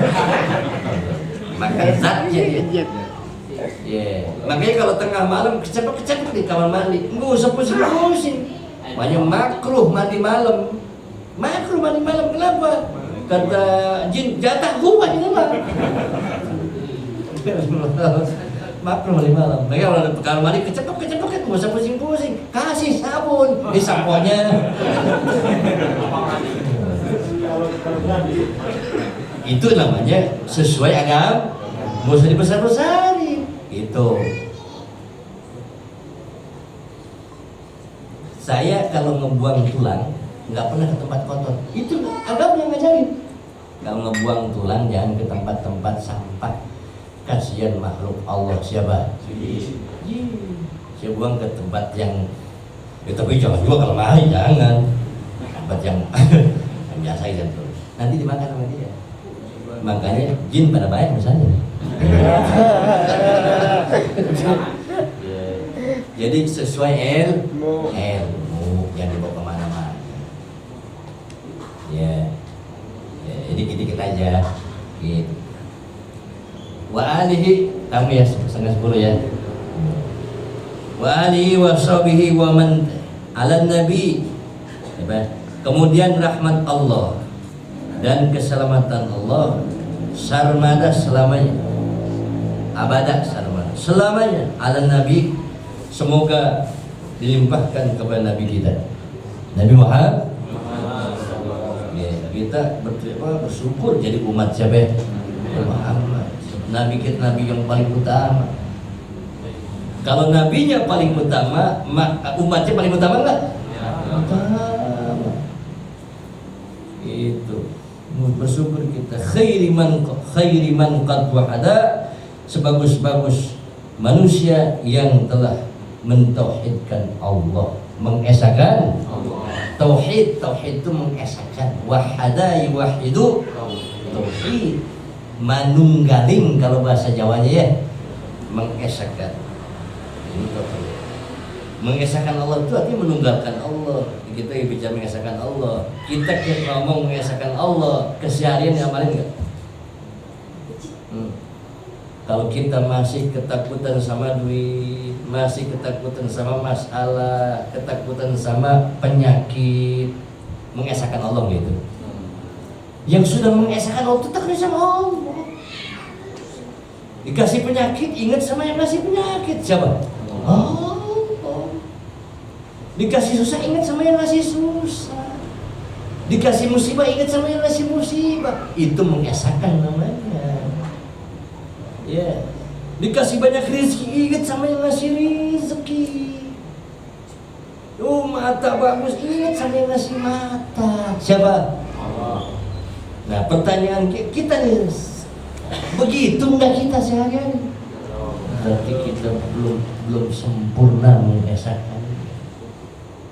Makan zatnya dia. Makanya kalau tengah malam kecepet di kamar mandi, nggak usah pusing-pusing. Makanya makruh mandi malam. Kenapa? Kata jin, jatah gua ini mah. Makruh mandi malam. Makanya kalau ada kamar mandi kecepet, nggak usah pusing-pusing. Kasih sabun di samponya. Itu namanya sesuai agama, nggak usah dibesar-besarin. Itu. Saya kalau ngebuang tulang nggak pernah ke tempat kotor. Itu agama yang ngajarin. Kalau ngebuang tulang jangan ke tempat-tempat sampah. Kasihan makhluk Allah siapa? Saya buang ke tempat yang, ya tapi jangan juga kalau mahal jangan. Tempat yang biasa aja terus. Nanti dimakan sama dia. Makanya jin pada baik misalnya. Jadi sesuai ilmu yang dibawa kemana-mana. Ya, jadi dikit aja. Gitu. Wa alihi, kamu ya 9:30 ya. Wa alihi wa sahbihi wa man ala nabi. Kemudian rahmat Allah dan keselamatan Allah sarmada selamanya, abada sarmada selamanya ala nabi, semoga dilimpahkan kepada nabi kita Nabi Muhammad. Ya, kita bersyukur jadi umat siapa? Muhammad. Nabi kita nabi yang paling utama. Kalau nabinya paling utama, umatnya paling utama enggak? Utama. Itu bersyukur kita khairi man qad wahada, sebagus-bagus manusia yang telah mentauhidkan Allah, mengesakan tauhid itu mengesakan, wahada yuwahidu tauhid, manunggaling kalau bahasa Jawanya ya, mengesakan. Ini tauhid. Mengesahkan Allah itu artinya menunggalkan Allah. Kita bicara mengesahkan Allah. Kita ngomong mengesahkan Allah, keseharian ngamalin enggak? Kalau kita masih ketakutan sama duit, masih ketakutan sama masalah, ketakutan sama penyakit, mengesahkan Allah gitu. Yang sudah mengesahkan Allah itu takut sama Allah. Dikasih penyakit, ingat sama yang kasih penyakit. Siapa? Allah. Dikasih susah, ingat sama yang ngasih susah. Dikasih musibah, ingat sama yang ngasih musibah. Itu mengesahkan namanya. Ya. Dikasih banyak rezeki, ingat sama yang ngasih rezeki. Mata bagus, ingat sama yang ngasih mata. Siapa? Allah. Nah, pertanyaan kita nih, begitu enggak kita sehari-hari? Berarti kita belum sempurna mengesahkan.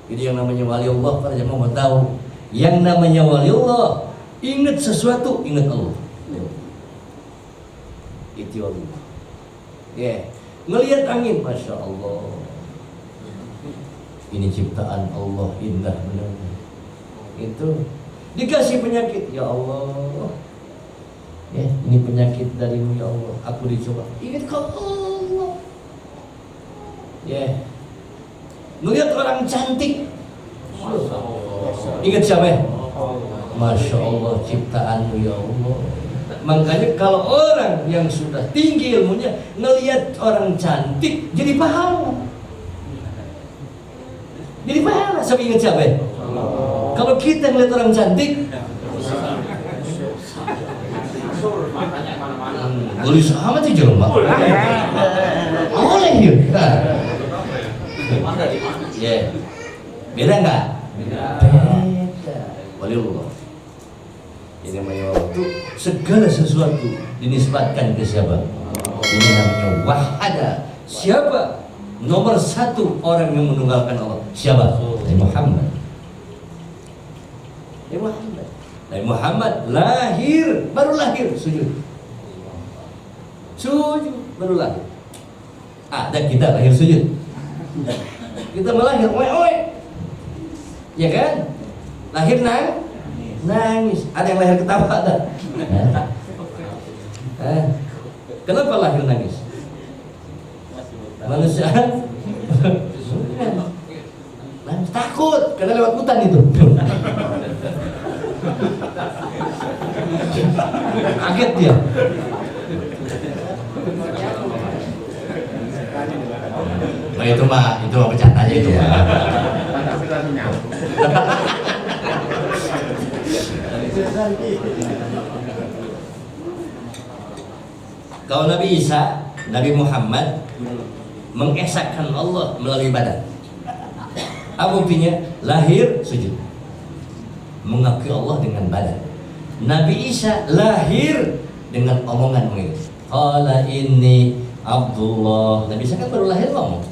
Jadi yang namanya wali Allah, para jemaah mau tahu, yang namanya wali Allah, ingat sesuatu, ingat Allah. Itu wali. Ya, ngelihat angin, masya Allah. Ini ciptaan Allah, indah benar. Itu dikasih penyakit, ya Allah. Ya, ini penyakit darimu ya Allah. Aku dicoba. Ingat kau Allah. Ya. Melihat orang cantik, ingat siapa ya? Masya Allah, ciptaanmu ya Allah. Makanya kalau orang yang sudah tinggi ilmunya ngelihat orang cantik jadi pahala. Jadi pahala. Siapa ingat siapa ya? Kalau kita ngelihat orang cantik, boleh sama tuh jelma. Oleh ya. Ya, beda nggak? Beda. Wali Allah. Ini namanya waktu segala sesuatu dinisbatkan ke siapa? Ini namanya wahada. Siapa? Nomor satu orang yang menunggalkan Allah. Siapa? Muhammad. Nabi Muhammad. Nabi Muhammad lahir, baru lahir sujud. Sujud baru lahir. Ada kita lahir sujud. Kita melahir oe. Ya kan? Lahir nangis. Ada yang lahir ketawa ada. Kenapa lahir nangis? Manusia nangis takut karena lewat hutan itu. Kaget dia. Oh, itu mah bercanda aja itu mah. Kalau Nabi Isa, Nabi Muhammad mengesahkan Allah melalui badan. Apa buktinya? Lahir sujud, mengakui Allah dengan badan. Nabi Isa lahir dengan omongan begitu. Qala inni Abdullah. Nabi Isa kan baru lahir ngomong.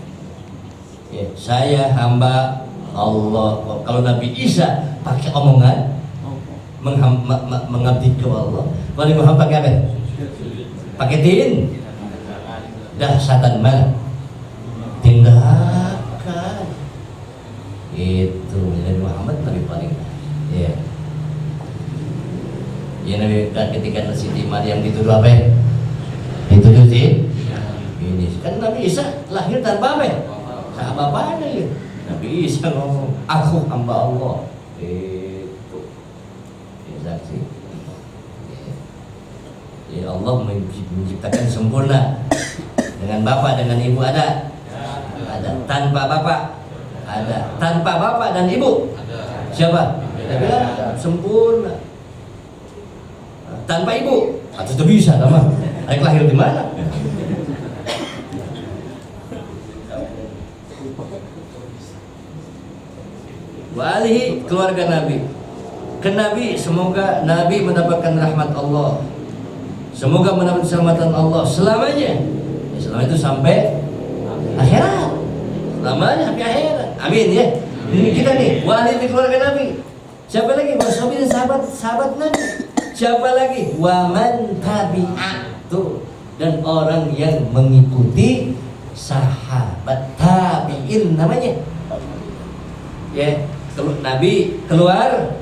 Ya, saya hamba Allah. Kalau Nabi Isa pakai omongan mengabdi ke Allah. Kalau Muhammad pakai apa? Pakai dahsyatan mana? Tindakan. Itu Nabi Muhammad Nabi paling ya. Ya Nabi ketika Siti Maryam dituduh apa? Dituduh sih. Ini kan Nabi Isa lahir tanpa apa? Tanpa bapaknya ya. Nabi Isa ngomong, aku hamba Allah. Itu. Ya saksi. Ya Allah menciptakan sempurna. Dengan bapak dengan ibu ada. Ada. Tanpa bapak ada. Tanpa bapak dan ibu siapa? Ada. Sempurna. Tanpa ibu atau itu bisa sama. Anak lahir di mana? Walihi keluarga Nabi. Ke Nabi semoga Nabi mendapatkan rahmat Allah. Semoga mendapat keselamatan Allah selamanya. Ya, selama itu sampai akhirat. Selamanya sampai akhirat. Amin ya. Ini kita nih, wali di keluarga Nabi. Siapa lagi? Wasabi sahabat Nabi. Siapa lagi? Waman tabi'atu, dan orang yang mengikuti sahabat tabi'in namanya. Ya, Nabi keluar,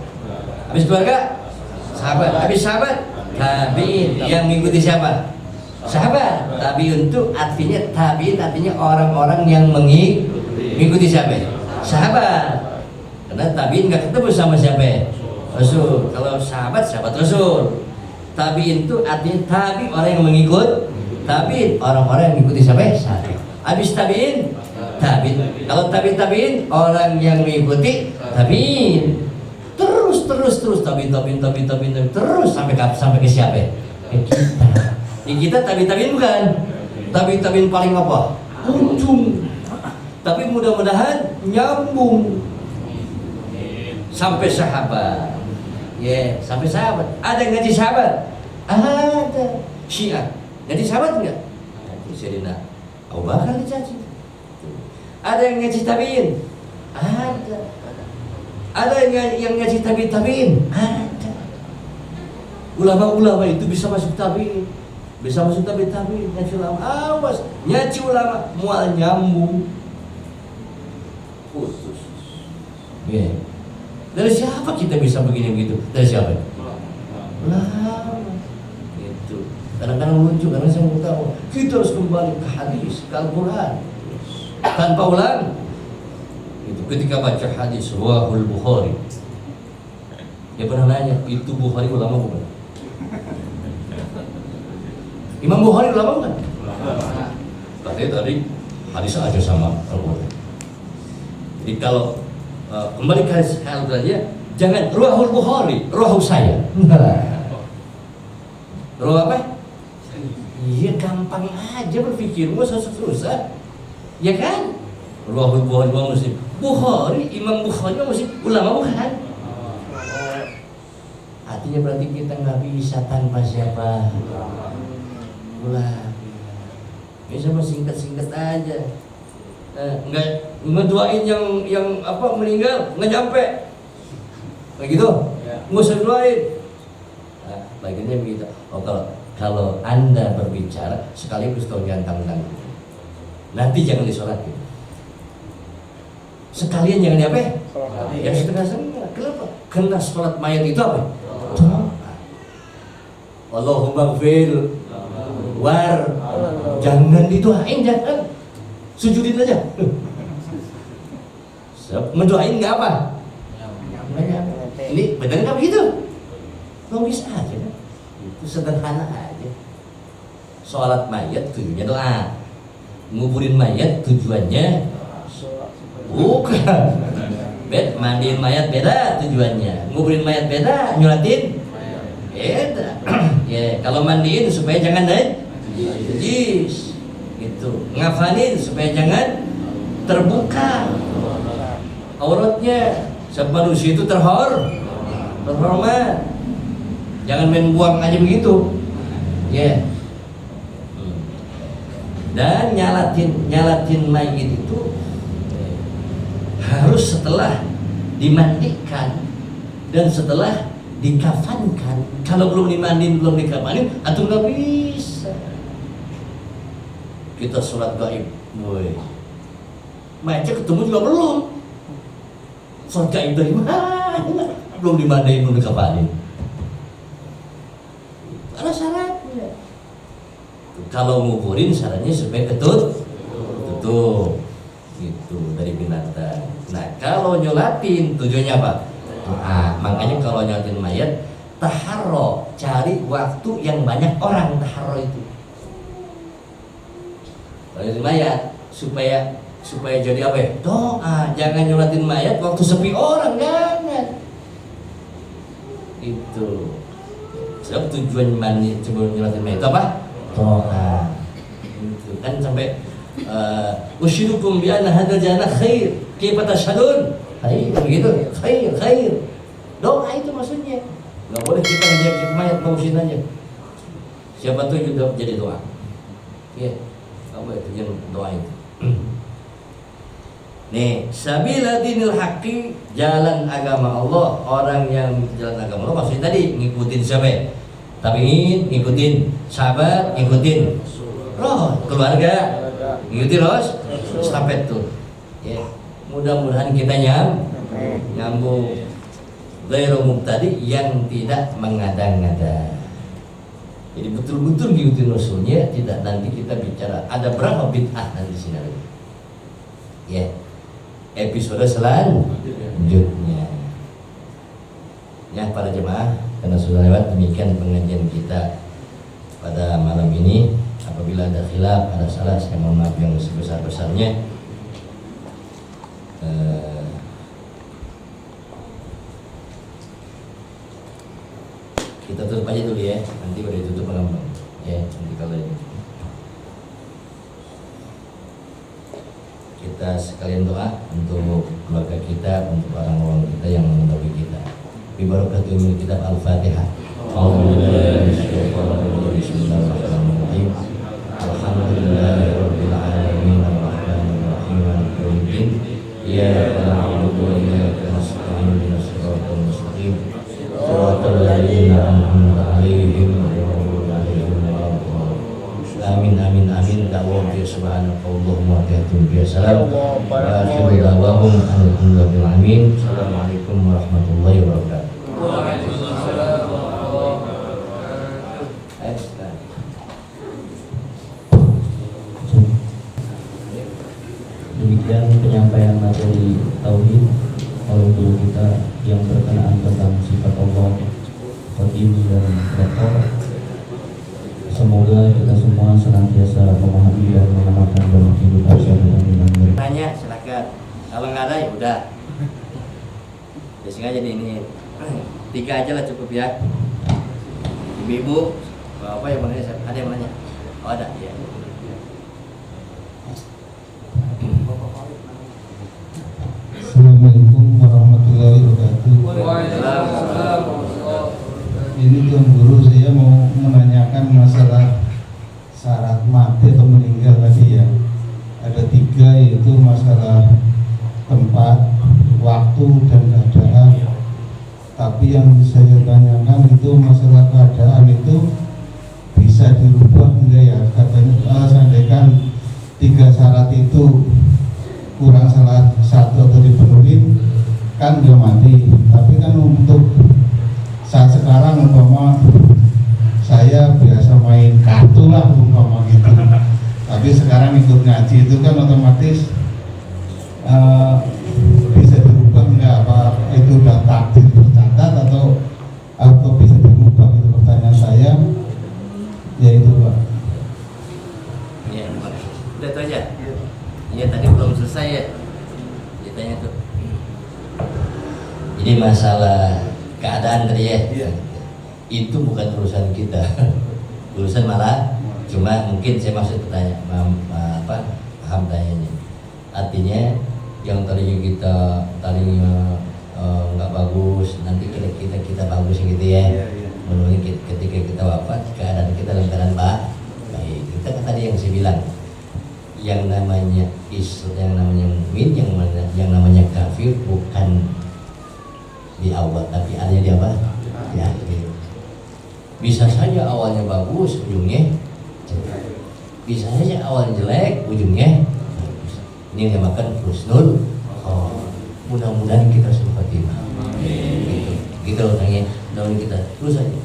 habis keluarga sahabat, habis sahabat tabi'in, yang mengikuti siapa? Sahabat. Tabi'in itu artinya tabi'in artinya orang-orang yang mengikuti siapa? Sahabat. Karena tabi'in nggak ketemu sama siapa? Rasul. Kalau sahabat Rasul. Tabi'in itu artinya tabi orang yang mengikut. Tabi'in orang-orang yang mengikuti siapa? Sahabat. Habis tabi'in kalau tabi'in orang yang mengikuti tabi'in. Terus tabi'in terus sampai ke siapa? Ke kita. Kita tabi'in bukan. Tabi'in paling apa? Ujung. Tapi mudah-mudahan nyambung sampai sahabat. Ya, sampai sahabat. Ada yang ngaji sahabat? Ada. Syiah ngaji sahabat enggak? Sayyidina Abu Bakar dicaci. Ada yang ngaji tabi'in? Ada. Ada yang ngaji tabi'in? Ada. Ulama-ulama itu bisa masuk tabi'in. Bisa masuk tabi'in. Ngaji ulama. Awas, ngaji ulama mual nyambung. Putus. Ya. Dari siapa kita bisa begini begitu? Dari siapa? Ulama. Itu. Kadang-kadang lucu karena saya mau tahu. Kita harus kembali ke hadis, ke Al-Quran. Tanpa ulang. Itu ketika baca hadis Sahih Bukhari. Dia pernah nanya, itu Bukhari ulama bukan? Imam Bukhari ulama bukan? Katanya tadi hadis aja sama Al-Quran. Jadi kalau kembali ke Al-Quran ya, jangan Ruhul Bukhari, ruh saya. Ruh apa? Iya, gampang aja berpikir, nggak susah-susah. Ya kan? Ruhul Bukhari Muslim. Bukhari, Imam Bukhari Muslim, ulama bukan? Artinya berarti kita nggak bisa tanpa siapa? Ulama. Bisa singkat-singkat aja. Nggak ngedoain yang apa meninggal nggak nyampe. begitu? Nggak usah doain. Nah, bagiannya begitu. Oh, kalau Anda berbicara sekaligus tolong tangan. Nanti jangan disolatin. Sekalian jangan diapa? Yang setengah-setengah. Kenapa? Karena sholat mayat itu apa? Allahumma gfir war. Jangan didoain, jangan. Sujudin aja. Mendoain nggak apa? Ini benar nggak begitu? Logis aja kan? Itu sederhana aja. Sholat mayat tujuannya doa. Nguburin mayat tujuannya bukan. Mandiin mayat beda tujuannya. Nguburin mayat beda, nyolatin beda. Ya, kalau mandiin supaya jangan najis. Gitu. Ngafanin supaya jangan terbuka auratnya. Sebab manusia itu terhormat. Jangan main buang aja begitu. Ya. Dan nyalatin mayit itu harus setelah dimandikan dan setelah dikafankan. Kalau belum dimandiin, belum dikafanin, atau nggak bisa. Kita sholat gaib, boy. Mayatnya ketemu juga belum. Sholat gaib dari mana? Belum dimandiin, belum dikafanin. Ada syaratnya. Kalau nguburin syaratnya supaya tutup gitu dari binatang. Nah, kalau nyolatin tujuannya apa? Doa. Makanya kalau nyolatin mayat, taharro, cari waktu yang banyak orang. Taharro itu nyolatin mayat supaya jadi apa ya? Doa. Jangan nyolatin mayat waktu sepi orang, jangan. Itu sebab tujuan mandi sebelum nyolatin mayat itu apa? Doa. Itu kan sampai usyidukum bi anna hadzal jannah khair. Kaifa tashhadun? Khair, begitu. Khair. Doa itu maksudnya. Enggak boleh kita ngejek mayat ngurusin aja. Siapa tuh juga jadi doa. Ya. Apa itu yang doa itu? Nih, sabila dinil haqqi, jalan agama Allah. Orang yang jalan agama Allah maksudnya tadi ngikutin siapa ya? Tabi'in, ngikutin sahabat, ngikutin roh, keluarga, ngikutin ros, stafet tuh. Ya, mudah-mudahan kita nyambung. Ghairu mubtadi, yang tidak mengada-ngada. Jadi betul-betul ngikutin rasulnya, tidak nanti kita bicara ada berapa bid'ah nanti sini. Ya, episode selanjutnya. Ya, para jemaah, karena sudah lewat, demikian pengajian kita pada malam ini. Apabila ada khilaf, ada salah, saya mohon maaf yang sebesar-besarnya. Kita tutup aja dulu ya, nanti udah ditutup malam. Ya, nanti kalau ini kita sekalian doa untuk keluarga kita, untuk orang-orang kita yang mengetahui kita. Bibarakatuh min kitab Al-Fatihah. Bismillahirrahmanirrahim. Alhamdulillahirabbil alamin arrahmanir rahim maliki yaumiddin. Iyyaka na'budu wa iyyaka nasta'in ihdinas siratal mustaqim. Shiratal ladzina an'amta 'alaihim ghairil maghdubi 'alaihim waladdallin. Amin amin amin. Da'wati subhanakallahumma wa bihamdika salam. Wa akhiru da'wahum alhamdulillahi alamin. Assalamualaikum warahmatullahi wabarakatuh. Demikian penyampaian materi tauhid oleh guru kita yang berkenaan tentang sifat Allah, qadim dan qadir. Semoga kita semua senantiasa memahami dan mengamalkan dalam kehidupan sehari-hari. Tanya silakan. Kalau nggak ada ya udah. Biasanya jadi ini 3 aja lah cukup ya. Ibu-ibu, apa yang mau nanya? Ada yang mau nanya? Oh ada ya. Assalamualaikum warahmatullahi wabarakatuh. Ini Tuan Guru, saya mau menanyakan masalah syarat mati atau meninggal tadi ya. Ada 3, yaitu masalah tempat, waktu, dan keadaan. Tapi yang saya tanyakan itu masalah keadaan itu bisa dirubah enggak ya? Katanya seandainya 3 syarat itu kurang salah satu atau dipenuhi kan nggak mati. Tapi kan untuk saat sekarang umpama saya biasa main kartu lah umpama gitu, tapi sekarang ikut ngaji itu kan otomatis bisa dirubah enggak, apa itu udah takdir tercatat atau bisa dirubah? Itu pertanyaan saya, yaitu Pak. Ya, udah itu aja. Iya tadi belum selesai ya. Ditanya tuh. Jadi masalah keadaan tadi ya, Iya. itu bukan urusan kita, urusan malah cuma mungkin saya maksud pertanyaan paham tanyanya. Artinya yang tadinya kita nggak bagus, nanti kita bagus gitu ya. Menurut ketika kita wafat keadaan kita dalam keadaan baik. Kita kan tadi yang saya bilang, yang namanya yang namanya mukmin, yang namanya kafir bukan di awal, tapi ada di apa? Di akhir. Bisa saja awalnya bagus, ujungnya jelek. Bisa saja awalnya jelek, ujungnya bagus. Ini yang dinamakan husnul. Mudah-mudahan kita sempatimah. Gitu orangnya. Mudah-mudahan kita terus aja.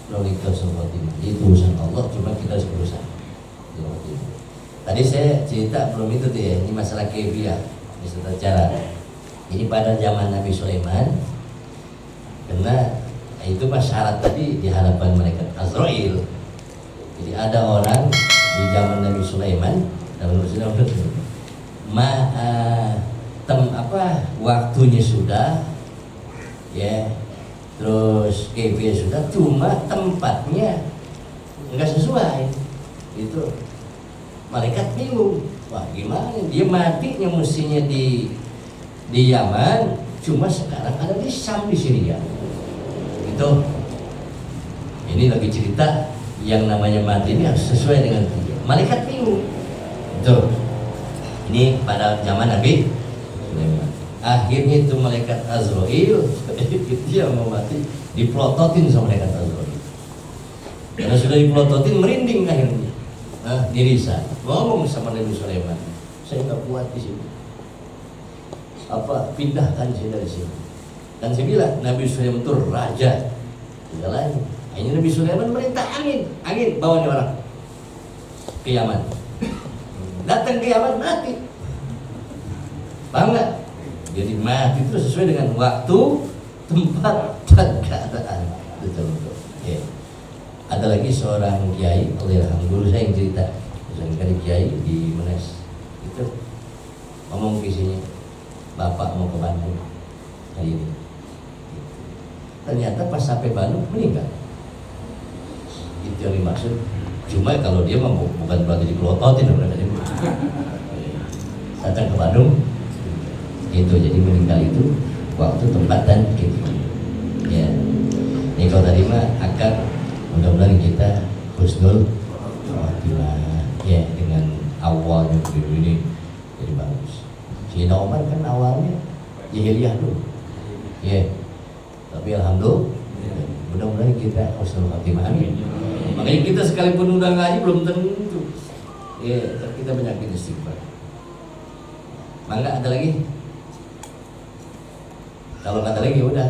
Mudah-mudahan kita sempatimah. Itu urusan Allah, cuma kita harus berusaha. Tadi saya cerita belum itu tuh ya, ini masalah kebiah, masalah cara. Jadi pada zaman Nabi Sulaiman, karena itu syarat tadi di hadapan malaikat Azrail. Jadi ada orang di zaman Nabi Sulaiman dalam waktunya sudah, ya, terus kebiah sudah, cuma tempatnya enggak sesuai. Itu malaikat bingung, wah gimana dia matinya mestinya di Yaman, cuma sekarang ada di Syam, di Syria. Itu ini lagi cerita yang namanya mati ini harus sesuai dengan dia. Malaikat bingung. Itu ini pada zaman Nabi Sulaiman. Akhirnya itu malaikat Azrail dia mau mati, diplototin sama malaikat Azrail. Karena sudah diplototin merinding akhirnya. Dirisa ngomong sama Nabi Sulaiman, saya nggak kuat di sini, pindahkan saya dari sini. Dan saya bilang Nabi Sulaiman itu raja segalanya. Akhirnya Nabi Sulaiman merintah angin bawa nih orang ke Yaman. Datang ke Yaman mati, paham nggak? Jadi mati itu sesuai dengan waktu, tempat, dan keadaan. Betul. Ya. Ada lagi seorang kiai, guru saya yang cerita, misalnya kiai di Menes itu ngomong visinya, bapak mau ke Bandung hari ini. Ternyata pas sampai Bandung meninggal. Itu yang dimaksud. Cuma kalau dia mau bukan berarti dipelototin, datang ke Bandung, itu jadi meninggal itu waktu, tempat, dan gitu. Ya, ini kalau tadi mah akan mudah-mudahan kita husnul khotimah ya, dengan awalnya begini ini jadi bagus. Si Umar kan awalnya jahiliyah dulu ya, tapi alhamdulillah mudah-mudahan kita husnul khotimah, amin. Makanya kita sekalipun udah ngaji belum tentu ya, kita banyakin istighfar. Mangga ada lagi? Kalau nggak ada lagi udah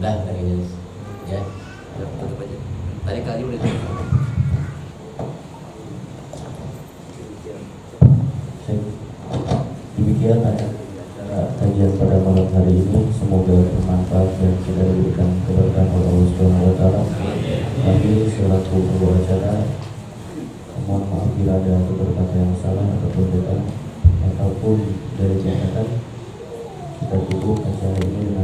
kayaknya ya, tutup aja. Tadi kali udah tutup. Demikian acara kajian pada malam hari ini, semoga bermanfaat dan kita diberikan keberkahan oleh Allah Subhanahu wa taala. Kami selaku pembawa acara mohon maaf bila ada kata yang salah ataupun dari catatan. Kita tutup acara ini